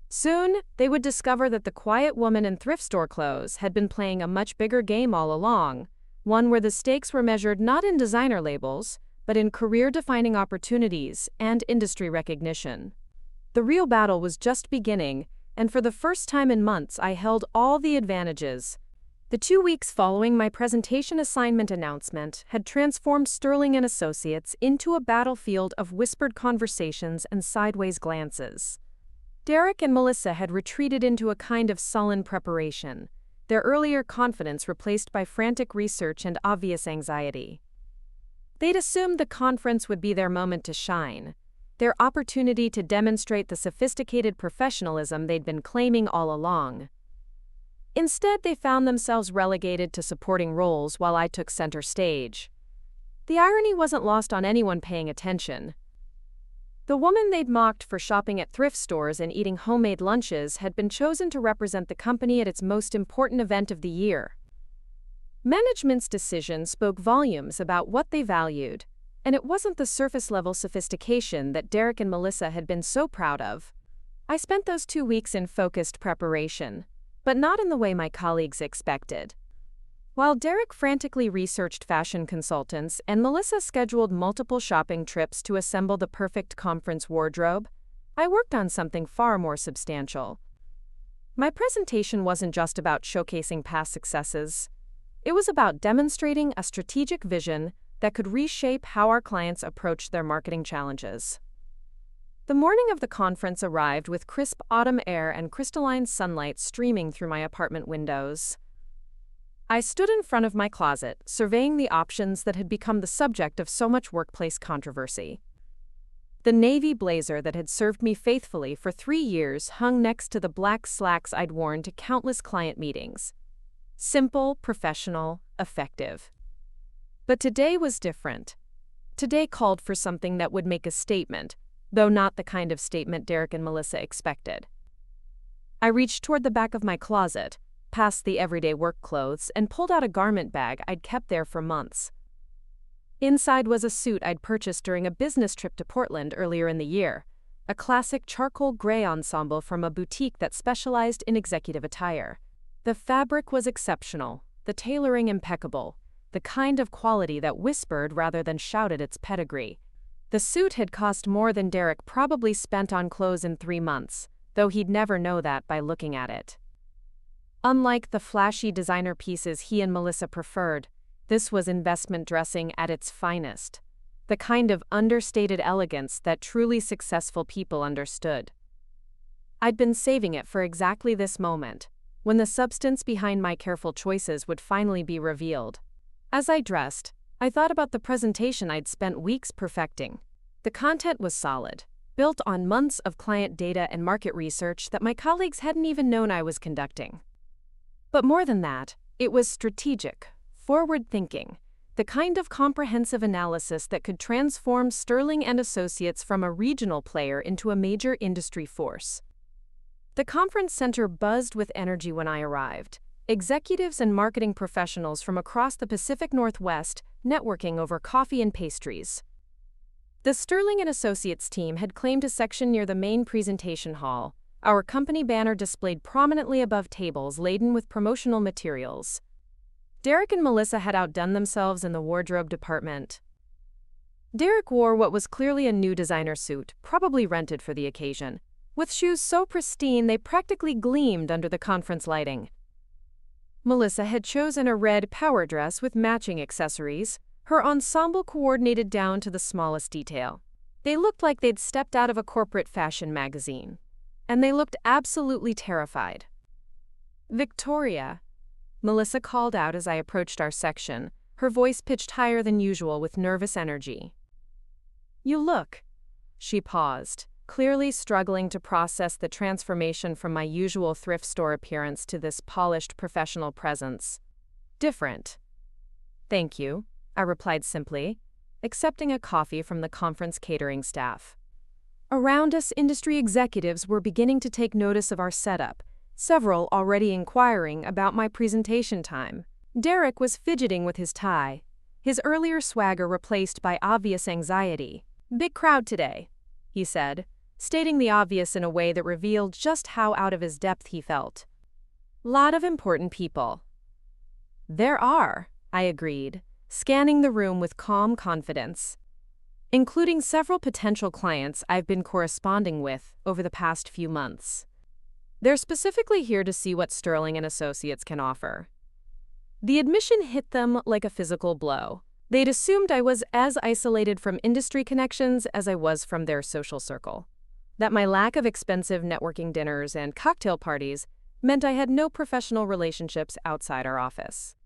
Soon, they would discover that the quiet woman in thrift store clothes had been playing a much bigger game all along, one where the stakes were measured not in designer labels, but in career-defining opportunities and industry recognition. The real battle was just beginning, and for the first time in months I held all the advantages. The 2 weeks following my presentation assignment announcement had transformed Sterling and Associates into a battlefield of whispered conversations and sideways glances. Derek and Melissa had retreated into a kind of sullen preparation, their earlier confidence replaced by frantic research and obvious anxiety. They'd assumed the conference would be their moment to shine, their opportunity to demonstrate the sophisticated professionalism they'd been claiming all along. Instead, they found themselves relegated to supporting roles while I took center stage. The irony wasn't lost on anyone paying attention. The woman they'd mocked for shopping at thrift stores and eating homemade lunches had been chosen to represent the company at its most important event of the year. Management's decision spoke volumes about what they valued, and it wasn't the surface-level sophistication that Derek and Melissa had been so proud of. I spent those 2 weeks in focused preparation, but not in the way my colleagues expected. While Derek frantically researched fashion consultants and Melissa scheduled multiple shopping trips to assemble the perfect conference wardrobe, I worked on something far more substantial. My presentation wasn't just about showcasing past successes. It was about demonstrating a strategic vision that could reshape how our clients approach their marketing challenges. The morning of the conference arrived with crisp autumn air and crystalline sunlight streaming through my apartment windows. I stood in front of my closet, surveying the options that had become the subject of so much workplace controversy. The navy blazer that had served me faithfully for 3 years hung next to the black slacks I'd worn to countless client meetings. Simple, professional, effective. But today was different. Today called for something that would make a statement, though not the kind of statement Derek and Melissa expected. I reached toward the back of my closet, past the everyday work clothes, and pulled out a garment bag I'd kept there for months. Inside was a suit I'd purchased during a business trip to Portland earlier in the year, a classic charcoal gray ensemble from a boutique that specialized in executive attire. The fabric was exceptional, the tailoring impeccable, the kind of quality that whispered rather than shouted its pedigree. The suit had cost more than Derek probably spent on clothes in 3 months, though he'd never know that by looking at it. Unlike the flashy designer pieces he and Melissa preferred, this was investment dressing at its finest, the kind of understated elegance that truly successful people understood. I'd been saving it for exactly this moment, when the substance behind my careful choices would finally be revealed. As I dressed, I thought about the presentation I'd spent weeks perfecting. The content was solid, built on months of client data and market research that my colleagues hadn't even known I was conducting. But more than that, it was strategic, forward-thinking, the kind of comprehensive analysis that could transform Sterling and Associates from a regional player into a major industry force. The conference center buzzed with energy when I arrived. Executives and marketing professionals from across the Pacific Northwest networking over coffee and pastries. The Sterling and Associates team had claimed a section near the main presentation hall, our company banner displayed prominently above tables laden with promotional materials. Derek and Melissa had outdone themselves in the wardrobe department. Derek wore what was clearly a new designer suit, probably rented for the occasion, with shoes so pristine they practically gleamed under the conference lighting. Melissa had chosen a red power dress with matching accessories, her ensemble coordinated down to the smallest detail. They looked like they'd stepped out of a corporate fashion magazine. And they looked absolutely terrified. "Victoria," Melissa called out as I approached our section, her voice pitched higher than usual with nervous energy. "You look." She paused, clearly struggling to process the transformation from my usual thrift store appearance to this polished professional presence. "Different." "Thank you," I replied simply, accepting a coffee from the conference catering staff. Around us, industry executives were beginning to take notice of our setup, several already inquiring about my presentation time. Derek was fidgeting with his tie, his earlier swagger replaced by obvious anxiety. "Big crowd today," he said, stating the obvious in a way that revealed just how out of his depth he felt. "Lot of important people." "There are," I agreed, scanning the room with calm confidence, including several potential clients I've been corresponding with over the past few months. They're specifically here to see what Sterling and Associates can offer. The admission hit them like a physical blow. They'd assumed I was as isolated from industry connections as I was from their social circle. That my lack of expensive networking dinners and cocktail parties meant I had no professional relationships outside our office.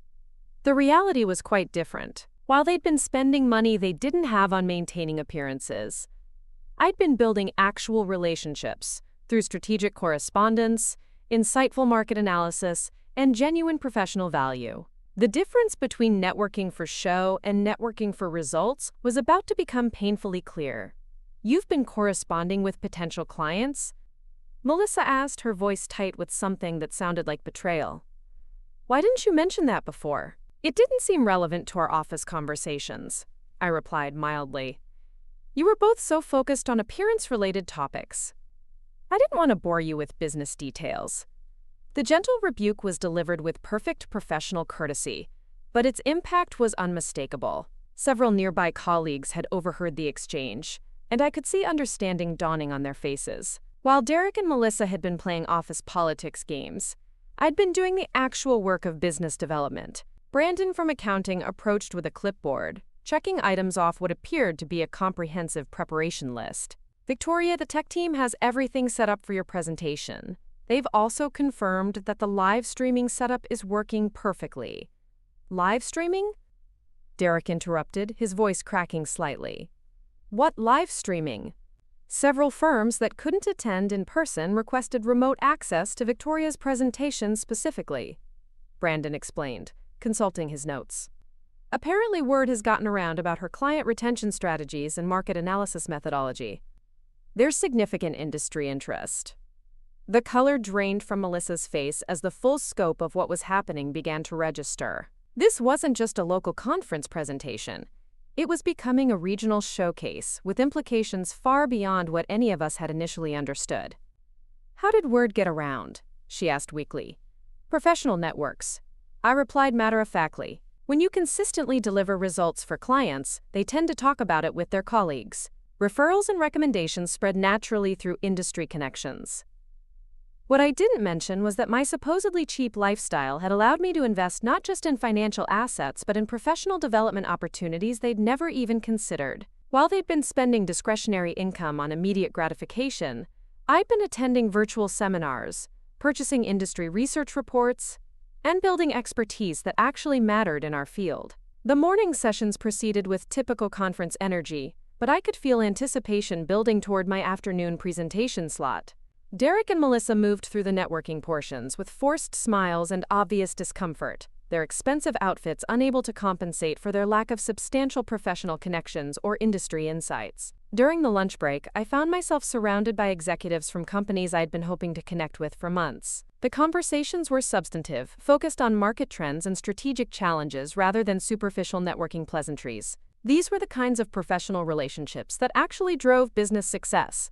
The reality was quite different. While they'd been spending money they didn't have on maintaining appearances, I'd been building actual relationships through strategic correspondence, insightful market analysis, and genuine professional value. The difference between networking for show and networking for results was about to become painfully clear. "You've been corresponding with potential clients?" Melissa asked, her voice tight with something that sounded like betrayal. "Why didn't you mention that before?" "It didn't seem relevant to our office conversations," I replied mildly. "You were both so focused on appearance-related topics. I didn't want to bore you with business details." The gentle rebuke was delivered with perfect professional courtesy, but its impact was unmistakable. Several nearby colleagues had overheard the exchange, and I could see understanding dawning on their faces. While Derek and Melissa had been playing office politics games, I'd been doing the actual work of business development. Brandon from accounting approached with a clipboard, checking items off what appeared to be a comprehensive preparation list. "Victoria, the tech team has everything set up for your presentation. They've also confirmed that the live streaming setup is working perfectly." "Live streaming?" Derek interrupted, his voice cracking slightly. "What live streaming?" "Several firms that couldn't attend in person requested remote access to Victoria's presentation specifically," Brandon explained, consulting his notes. "Apparently word has gotten around about her client retention strategies and market analysis methodology." There's significant industry interest. The color drained from Melissa's face as the full scope of what was happening began to register. This wasn't just a local conference presentation. It was becoming a regional showcase with implications far beyond what any of us had initially understood. "How did word get around?" she asked weakly. "Professional networks," I replied matter-of-factly. "When you consistently deliver results for clients, they tend to talk about it with their colleagues. Referrals and recommendations spread naturally through industry connections." What I didn't mention was that my supposedly cheap lifestyle had allowed me to invest not just in financial assets but in professional development opportunities they'd never even considered. While they'd been spending discretionary income on immediate gratification, I'd been attending virtual seminars, purchasing industry research reports, and building expertise that actually mattered in our field. The morning sessions proceeded with typical conference energy, but I could feel anticipation building toward my afternoon presentation slot. Derek and Melissa moved through the networking portions with forced smiles and obvious discomfort, their expensive outfits unable to compensate for their lack of substantial professional connections or industry insights. During the lunch break, I found myself surrounded by executives from companies I'd been hoping to connect with for months. The conversations were substantive, focused on market trends and strategic challenges rather than superficial networking pleasantries. These were the kinds of professional relationships that actually drove business success,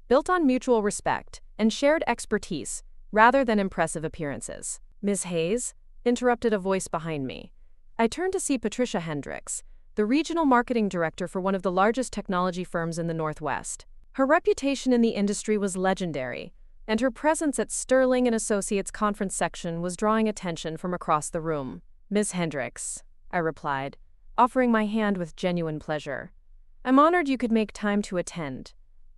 built on mutual respect and shared expertise rather than impressive appearances. "Ms. Hayes?" interrupted a voice behind me. I turned to see Patricia Hendricks, the regional marketing director for one of the largest technology firms in the Northwest. Her reputation in the industry was legendary, and her presence at Sterling & Associates' conference section was drawing attention from across the room. "Ms. Hendricks," I replied, offering my hand with genuine pleasure. "I'm honored you could make time to attend."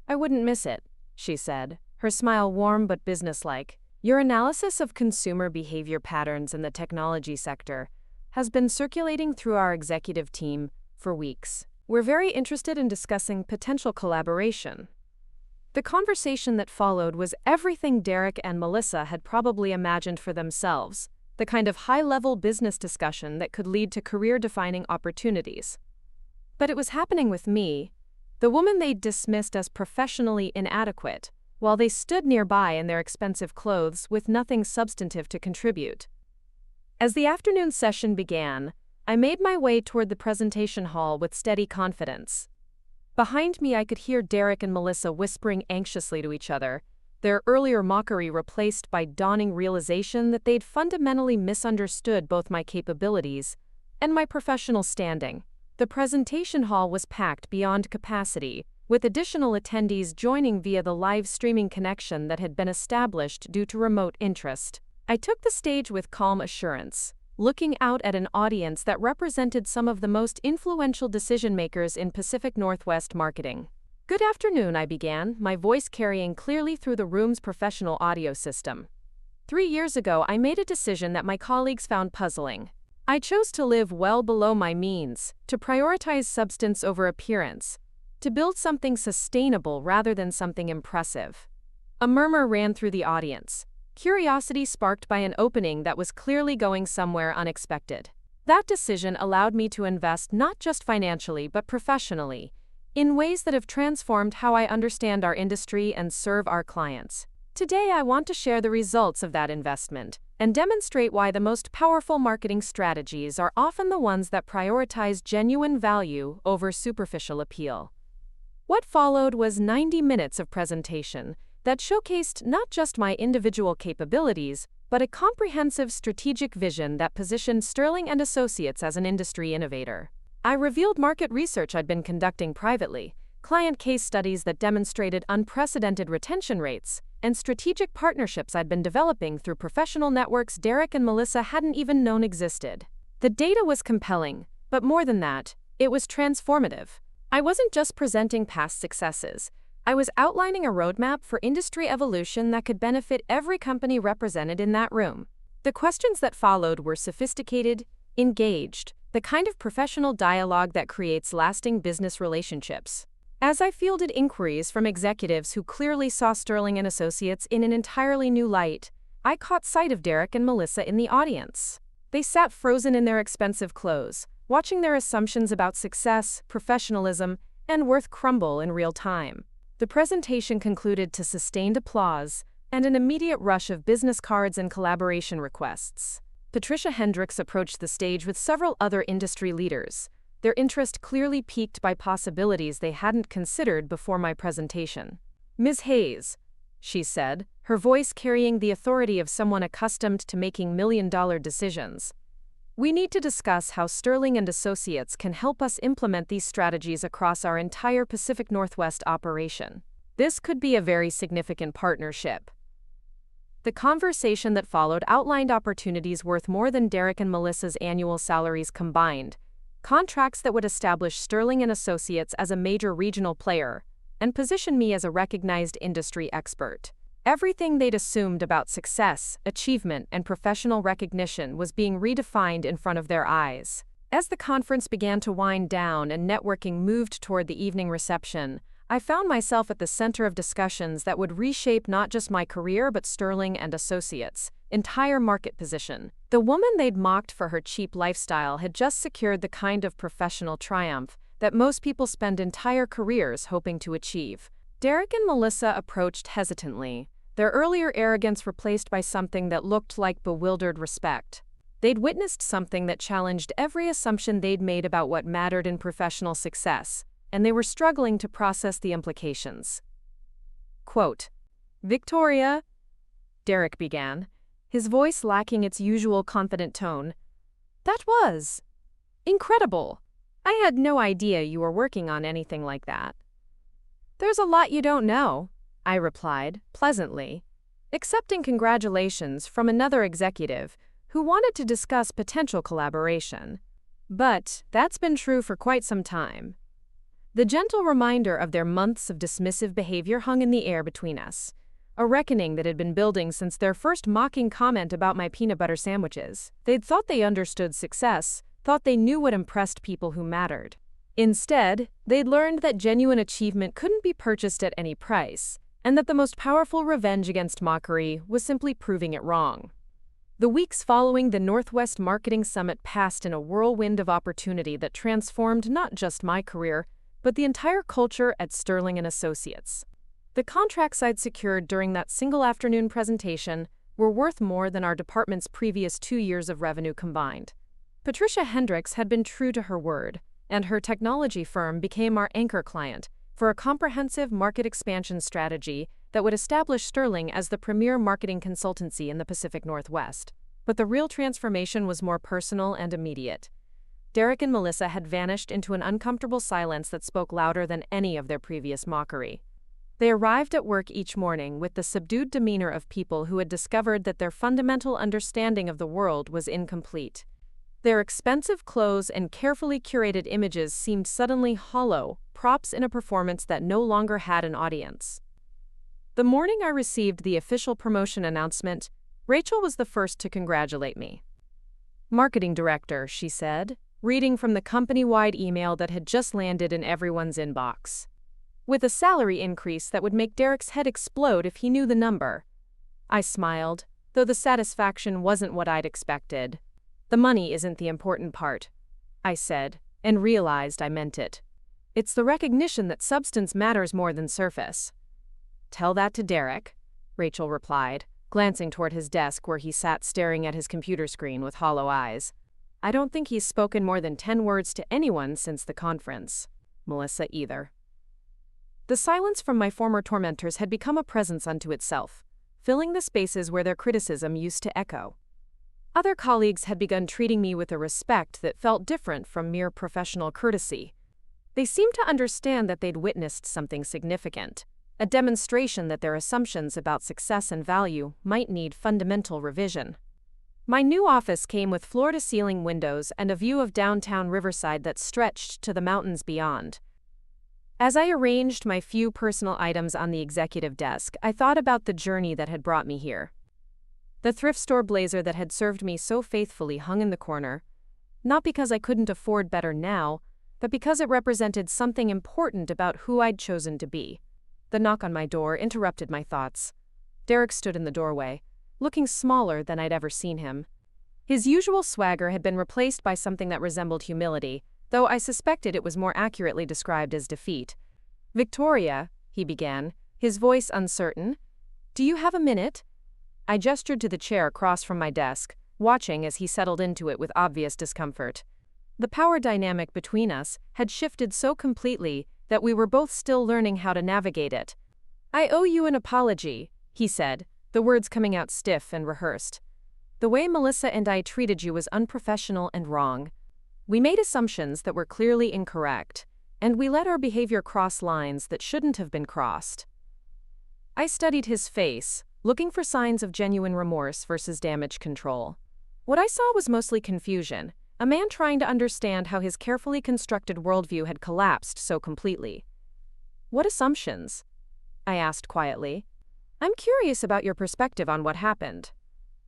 "I wouldn't miss it," she said, her smile warm but businesslike. "Your analysis of consumer behavior patterns in the technology sector has been circulating through our executive team for weeks. We're very interested in discussing potential collaboration." The conversation that followed was everything Derek and Melissa had probably imagined for themselves, the kind of high-level business discussion that could lead to career-defining opportunities. But it was happening with me, the woman they'd dismissed as professionally inadequate, while they stood nearby in their expensive clothes with nothing substantive to contribute. As the afternoon session began, I made my way toward the presentation hall with steady confidence. Behind me I could hear Derek and Melissa whispering anxiously to each other, their earlier mockery replaced by dawning realization that they'd fundamentally misunderstood both my capabilities and my professional standing. The presentation hall was packed beyond capacity, with additional attendees joining via the live streaming connection that had been established due to remote interest. I took the stage with calm assurance, looking out at an audience that represented some of the most influential decision-makers in Pacific Northwest marketing. "Good afternoon," I began, my voice carrying clearly through the room's professional audio system. 3 years ago, I made a decision that my colleagues found puzzling. I chose to live well below my means, to prioritize substance over appearance, to build something sustainable rather than something impressive. A murmur ran through the audience, curiosity sparked by an opening that was clearly going somewhere unexpected. That decision allowed me to invest not just financially but professionally, in ways that have transformed how I understand our industry and serve our clients. Today I want to share the results of that investment and demonstrate why the most powerful marketing strategies are often the ones that prioritize genuine value over superficial appeal. What followed was 90 minutes of presentation that showcased not just my individual capabilities, but a comprehensive strategic vision that positioned Sterling & Associates as an industry innovator. I revealed market research I'd been conducting privately, client case studies that demonstrated unprecedented retention rates, and strategic partnerships I'd been developing through professional networks Derek and Melissa hadn't even known existed. The data was compelling, but more than that, it was transformative. I wasn't just presenting past successes. I was outlining a roadmap for industry evolution that could benefit every company represented in that room. The questions that followed were sophisticated, engaged, the kind of professional dialogue that creates lasting business relationships. As I fielded inquiries from executives who clearly saw Sterling & Associates in an entirely new light, I caught sight of Derek and Melissa in the audience. They sat frozen in their expensive clothes, watching their assumptions about success, professionalism, and worth crumble in real time. The presentation concluded to sustained applause and an immediate rush of business cards and collaboration requests. Patricia Hendricks approached the stage with several other industry leaders, their interest clearly piqued by possibilities they hadn't considered before my presentation. "Ms. Hayes," she said, her voice carrying the authority of someone accustomed to making million-dollar decisions. "We need to discuss how Sterling and Associates can help us implement these strategies across our entire Pacific Northwest operation. This could be a very significant partnership." The conversation that followed outlined opportunities worth more than Derek and Melissa's annual salaries combined, contracts that would establish Sterling and Associates as a major regional player and position me as a recognized industry expert. Everything they'd assumed about success, achievement, and professional recognition was being redefined in front of their eyes. As the conference began to wind down and networking moved toward the evening reception, I found myself at the center of discussions that would reshape not just my career but Sterling and Associates' entire market position. The woman they'd mocked for her cheap lifestyle had just secured the kind of professional triumph that most people spend entire careers hoping to achieve. Derek and Melissa approached hesitantly, their earlier arrogance replaced by something that looked like bewildered respect. They'd witnessed something that challenged every assumption they'd made about what mattered in professional success, and they were struggling to process the implications. Quote, "Victoria," Derek began, his voice lacking its usual confident tone, "that was incredible. I had no idea you were working on anything like that." "There's a lot you don't know," I replied, pleasantly, accepting congratulations from another executive who wanted to discuss potential collaboration. But that's been true for quite some time. The gentle reminder of their months of dismissive behavior hung in the air between us, a reckoning that had been building since their first mocking comment about my peanut butter sandwiches. They'd thought they understood success, thought they knew what impressed people who mattered. Instead, they'd learned that genuine achievement couldn't be purchased at any price, and that the most powerful revenge against mockery was simply proving it wrong. The weeks following the Northwest Marketing Summit passed in a whirlwind of opportunity that transformed not just my career, but the entire culture at Sterling and Associates. The contracts I'd secured during that single afternoon presentation were worth more than our department's previous 2 years of revenue combined. Patricia Hendricks had been true to her word, and her technology firm became our anchor client for a comprehensive market expansion strategy that would establish Sterling as the premier marketing consultancy in the Pacific Northwest. But the real transformation was more personal and immediate. Derek and Melissa had vanished into an uncomfortable silence that spoke louder than any of their previous mockery. They arrived at work each morning with the subdued demeanor of people who had discovered that their fundamental understanding of the world was incomplete. Their expensive clothes and carefully curated images seemed suddenly hollow, props in a performance that no longer had an audience. The morning I received the official promotion announcement, Rachel was the first to congratulate me. "Marketing Director," she said, reading from the company-wide email that had just landed in everyone's inbox. "With a salary increase that would make Derek's head explode if he knew the number." I smiled, though the satisfaction wasn't what I'd expected. "The money isn't the important part," I said, and realized I meant it. "It's the recognition that substance matters more than surface." "Tell that to Derek," Rachel replied, glancing toward his desk where he sat staring at his computer screen with hollow eyes. "I don't think he's spoken more than 10 words to anyone since the conference. Melissa either." The silence from my former tormentors had become a presence unto itself, filling the spaces where their criticism used to echo. Other colleagues had begun treating me with a respect that felt different from mere professional courtesy. They seemed to understand that they'd witnessed something significant, a demonstration that their assumptions about success and value might need fundamental revision. My new office came with floor-to-ceiling windows and a view of downtown Riverside that stretched to the mountains beyond. As I arranged my few personal items on the executive desk, I thought about the journey that had brought me here. The thrift store blazer that had served me so faithfully hung in the corner, not because I couldn't afford better now, but because it represented something important about who I'd chosen to be. The knock on my door interrupted my thoughts. Derek stood in the doorway, looking smaller than I'd ever seen him. His usual swagger had been replaced by something that resembled humility, though I suspected it was more accurately described as defeat. "Victoria," he began, his voice uncertain. "Do you have a minute?" I gestured to the chair across from my desk, watching as he settled into it with obvious discomfort. The power dynamic between us had shifted so completely that we were both still learning how to navigate it. "I owe you an apology," he said, the words coming out stiff and rehearsed. "The way Melissa and I treated you was unprofessional and wrong. We made assumptions that were clearly incorrect, and we let our behavior cross lines that shouldn't have been crossed." I studied his face, looking for signs of genuine remorse versus damage control. What I saw was mostly confusion, a man trying to understand how his carefully constructed worldview had collapsed so completely. "What assumptions?" I asked quietly. "I'm curious about your perspective on what happened."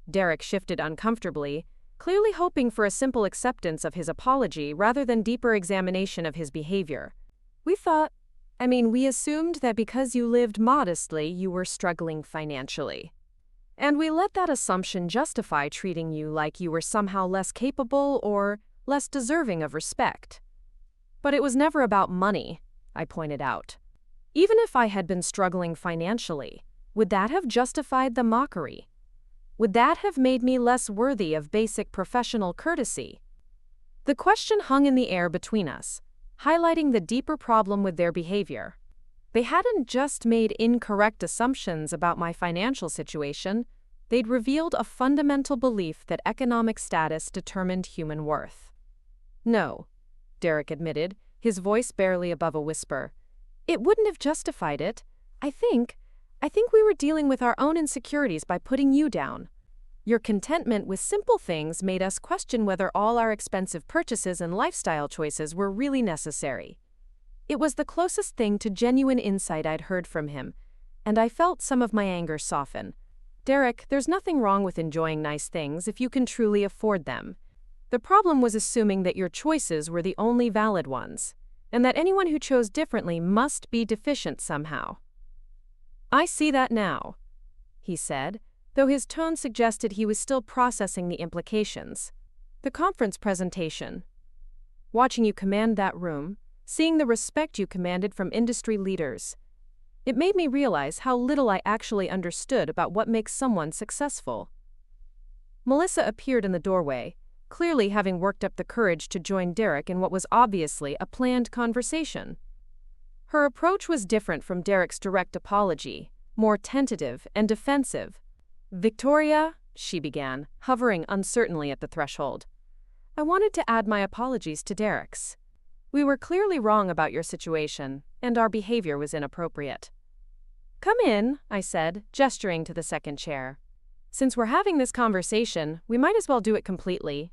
Derek shifted uncomfortably, clearly hoping for a simple acceptance of his apology rather than deeper examination of his behavior. We assumed that because you lived modestly, you were struggling financially. And we let that assumption justify treating you like you were somehow less capable or less deserving of respect. But it was never about money, I pointed out. Even if I had been struggling financially, would that have justified the mockery? Would that have made me less worthy of basic professional courtesy? The question hung in the air between us, highlighting the deeper problem with their behavior. They hadn't just made incorrect assumptions about my financial situation, they'd revealed a fundamental belief that economic status determined human worth. "No," Derek admitted, his voice barely above a whisper. "It wouldn't have justified it. I think we were dealing with our own insecurities by putting you down. Your contentment with simple things made us question whether all our expensive purchases and lifestyle choices were really necessary." It was the closest thing to genuine insight I'd heard from him, and I felt some of my anger soften. "Derek, there's nothing wrong with enjoying nice things if you can truly afford them. The problem was assuming that your choices were the only valid ones, and that anyone who chose differently must be deficient somehow." "I see that now," he said, though his tone suggested he was still processing the implications. "The conference presentation. Watching you command that room, seeing the respect you commanded from industry leaders. It made me realize how little I actually understood about what makes someone successful." Melissa appeared in the doorway, clearly having worked up the courage to join Derek in what was obviously a planned conversation. Her approach was different from Derek's direct apology, more tentative and defensive. "Victoria," she began, hovering uncertainly at the threshold, "I wanted to add my apologies to Derek's. We were clearly wrong about your situation, and our behavior was inappropriate." "Come in," I said, gesturing to the second chair. "Since we're having this conversation, we might as well do it completely."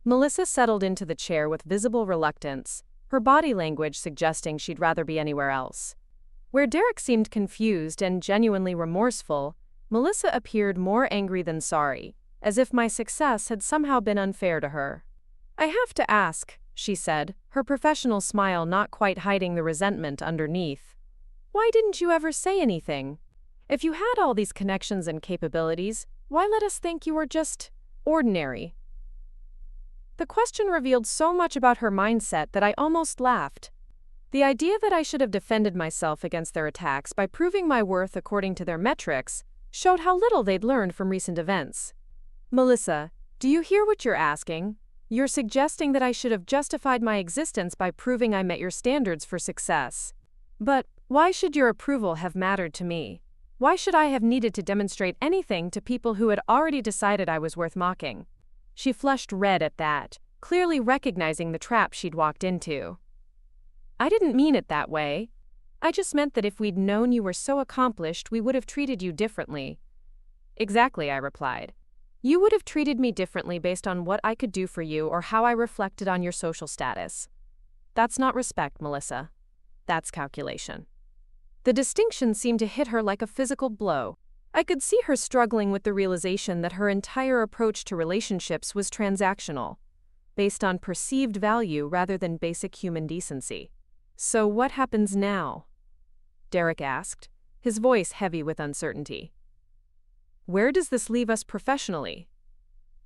Melissa settled into the chair with visible reluctance, her body language suggesting she'd rather be anywhere else. Where Derek seemed confused and genuinely remorseful, Melissa appeared more angry than sorry, as if my success had somehow been unfair to her. "I have to ask," she said, her professional smile not quite hiding the resentment underneath. "Why didn't you ever say anything? If you had all these connections and capabilities, why let us think you were just ordinary?" The question revealed so much about her mindset that I almost laughed. The idea that I should have defended myself against their attacks by proving my worth according to their metrics showed how little they'd learned from recent events. "Melissa, do you hear what you're asking? You're suggesting that I should have justified my existence by proving I met your standards for success. But why should your approval have mattered to me? Why should I have needed to demonstrate anything to people who had already decided I was worth mocking?" She flushed red at that, clearly recognizing the trap she'd walked into. "I didn't mean it that way. I just meant that if we'd known you were so accomplished, we would have treated you differently." "Exactly," I replied. "You would have treated me differently based on what I could do for you or how I reflected on your social status. That's not respect, Melissa. That's calculation." The distinction seemed to hit her like a physical blow. I could see her struggling with the realization that her entire approach to relationships was transactional, based on perceived value rather than basic human decency. "So what happens now?" Derek asked, his voice heavy with uncertainty. "Where does this leave us professionally?"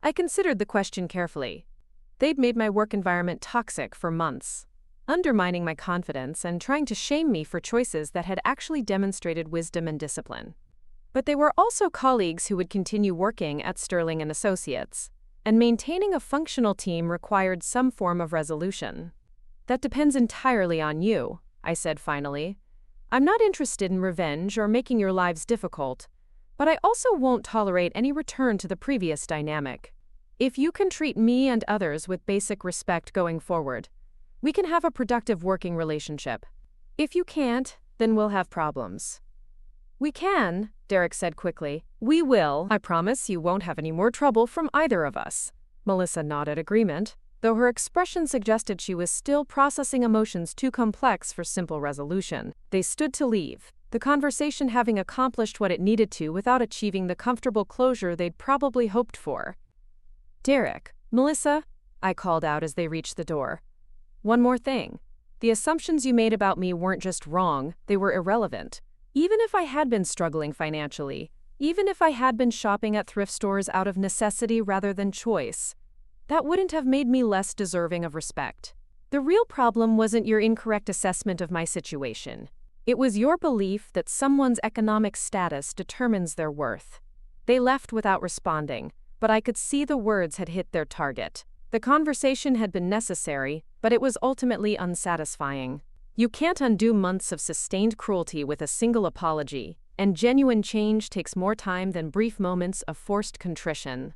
I considered the question carefully. They'd made my work environment toxic for months. undermining my confidence and trying to shame me for choices that had actually demonstrated wisdom and discipline. But they were also colleagues who would continue working at Sterling and Associates, and maintaining a functional team required some form of resolution. That depends entirely on you, I said finally. I'm not interested in revenge or making your lives difficult, but I also won't tolerate any return to the previous dynamic. If you can treat me and others with basic respect going forward, we can have a productive working relationship. If you can't, then we'll have problems. We can, Derek said quickly. We will. I promise you won't have any more trouble from either of us. Melissa nodded agreement, though her expression suggested she was still processing emotions too complex for simple resolution. They stood to leave, the conversation having accomplished what it needed to without achieving the comfortable closure they'd probably hoped for. Derek, Melissa, I called out as they reached the door. One more thing. The assumptions you made about me weren't just wrong, they were irrelevant. Even if I had been struggling financially, even if I had been shopping at thrift stores out of necessity rather than choice, that wouldn't have made me less deserving of respect. The real problem wasn't your incorrect assessment of my situation. It was your belief that someone's economic status determines their worth. They left without responding, but I could see the words had hit their target. The conversation had been necessary, but it was ultimately unsatisfying. You can't undo months of sustained cruelty with a single apology, and genuine change takes more time than brief moments of forced contrition.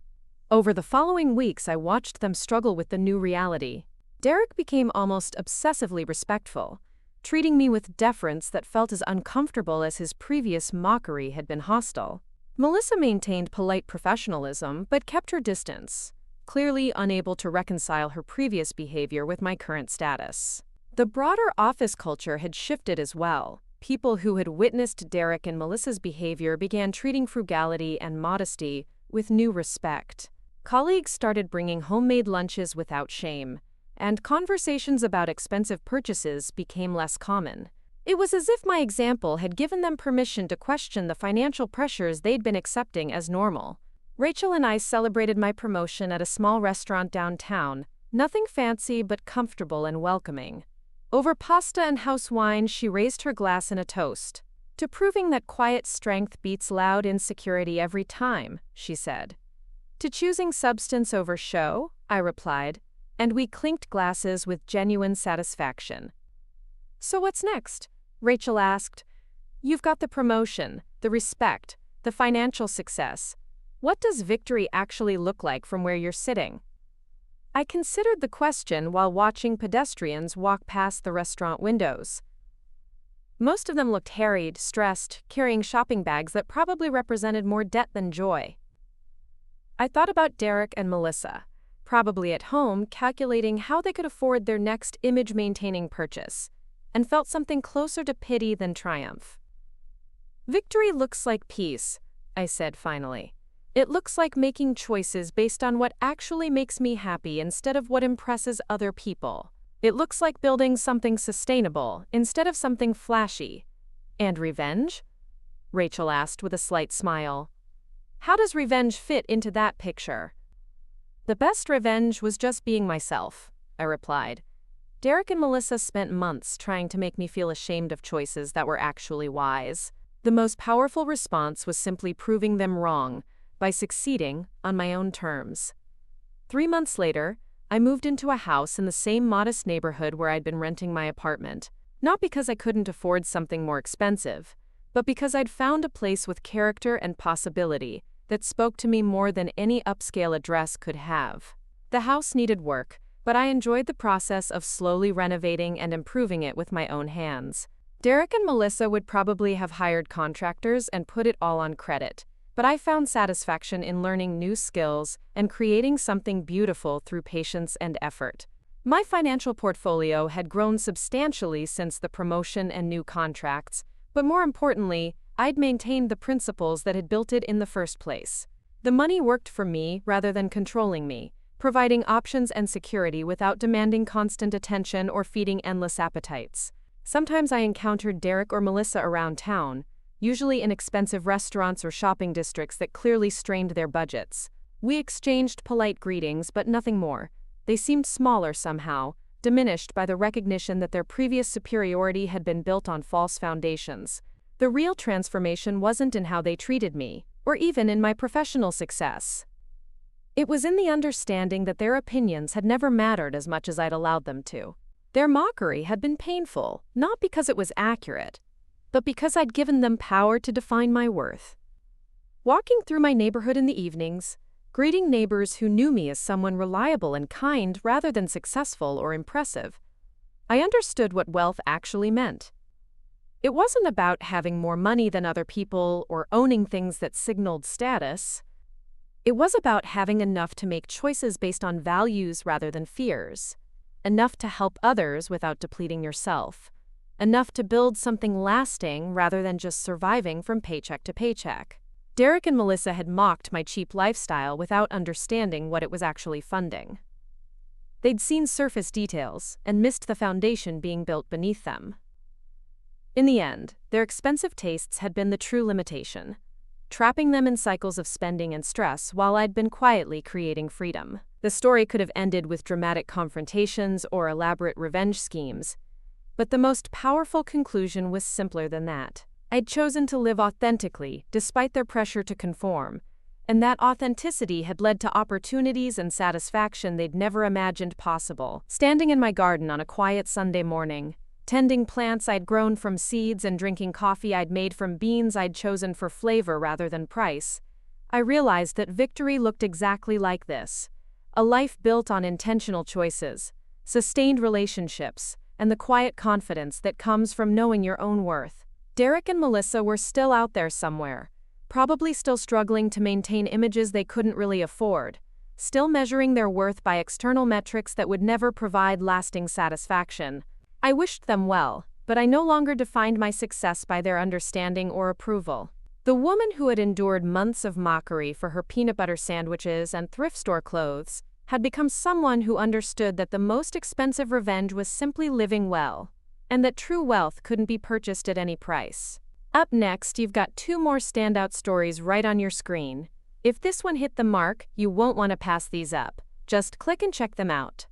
Over the following weeks, I watched them struggle with the new reality. Derek became almost obsessively respectful, treating me with deference that felt as uncomfortable as his previous mockery had been hostile. Melissa maintained polite professionalism but kept her distance, clearly unable to reconcile her previous behavior with my current status. The broader office culture had shifted as well. People who had witnessed Derek and Melissa's behavior began treating frugality and modesty with new respect. Colleagues started bringing homemade lunches without shame, and conversations about expensive purchases became less common. It was as if my example had given them permission to question the financial pressures they'd been accepting as normal. Rachel and I celebrated my promotion at a small restaurant downtown, nothing fancy but comfortable and welcoming. Over pasta and house wine, she raised her glass in a toast. To proving that quiet strength beats loud insecurity every time, she said. To choosing substance over show, I replied, and we clinked glasses with genuine satisfaction. So what's next? Rachel asked. You've got the promotion, the respect, the financial success. What does victory actually look like from where you're sitting? I considered the question while watching pedestrians walk past the restaurant windows. Most of them looked harried, stressed, carrying shopping bags that probably represented more debt than joy. I thought about Derek and Melissa, probably at home calculating how they could afford their next image-maintaining purchase, and felt something closer to pity than triumph. Victory looks like peace, I said finally. It looks like making choices based on what actually makes me happy instead of what impresses other people. It looks like building something sustainable instead of something flashy. And revenge? Rachel asked with a slight smile. How does revenge fit into that picture? The best revenge was just being myself, I replied. Derek and Melissa spent months trying to make me feel ashamed of choices that were actually wise. The most powerful response was simply proving them wrong, by succeeding on my own terms. 3 months later, I moved into a house in the same modest neighborhood where I'd been renting my apartment, not because I couldn't afford something more expensive, but because I'd found a place with character and possibility that spoke to me more than any upscale address could have. The house needed work, but I enjoyed the process of slowly renovating and improving it with my own hands. Derek and Melissa would probably have hired contractors and put it all on credit, but I found satisfaction in learning new skills and creating something beautiful through patience and effort. My financial portfolio had grown substantially since the promotion and new contracts, but more importantly, I'd maintained the principles that had built it in the first place. The money worked for me rather than controlling me, providing options and security without demanding constant attention or feeding endless appetites. Sometimes I encountered Derek or Melissa around town, usually in expensive restaurants or shopping districts that clearly strained their budgets. We exchanged polite greetings, but nothing more. They seemed smaller somehow, diminished by the recognition that their previous superiority had been built on false foundations. The real transformation wasn't in how they treated me, or even in my professional success. It was in the understanding that their opinions had never mattered as much as I'd allowed them to. Their mockery had been painful, not because it was accurate, but because I'd given them power to define my worth. Walking through my neighborhood in the evenings, greeting neighbors who knew me as someone reliable and kind rather than successful or impressive, I understood what wealth actually meant. It wasn't about having more money than other people or owning things that signaled status. It was about having enough to make choices based on values rather than fears, enough to help others without depleting yourself, enough to build something lasting rather than just surviving from paycheck to paycheck. Derek and Melissa had mocked my cheap lifestyle without understanding what it was actually funding. They'd seen surface details and missed the foundation being built beneath them. In the end, their expensive tastes had been the true limitation, trapping them in cycles of spending and stress while I'd been quietly creating freedom. The story could have ended with dramatic confrontations or elaborate revenge schemes, but the most powerful conclusion was simpler than that. I'd chosen to live authentically despite their pressure to conform, and that authenticity had led to opportunities and satisfaction they'd never imagined possible. Standing in my garden on a quiet Sunday morning, tending plants I'd grown from seeds and drinking coffee I'd made from beans I'd chosen for flavor rather than price, I realized that victory looked exactly like this: a life built on intentional choices, sustained relationships, and the quiet confidence that comes from knowing your own worth. Derek and Melissa were still out there somewhere, probably still struggling to maintain images they couldn't really afford, still measuring their worth by external metrics that would never provide lasting satisfaction. I wished them well, but I no longer defined my success by their understanding or approval. The woman who had endured months of mockery for her peanut butter sandwiches and thrift store clothes had become someone who understood that the most expensive revenge was simply living well, and that true wealth couldn't be purchased at any price. Up next, you've got 2 more standout stories right on your screen. If this one hit the mark, you won't want to pass these up. Just click and check them out.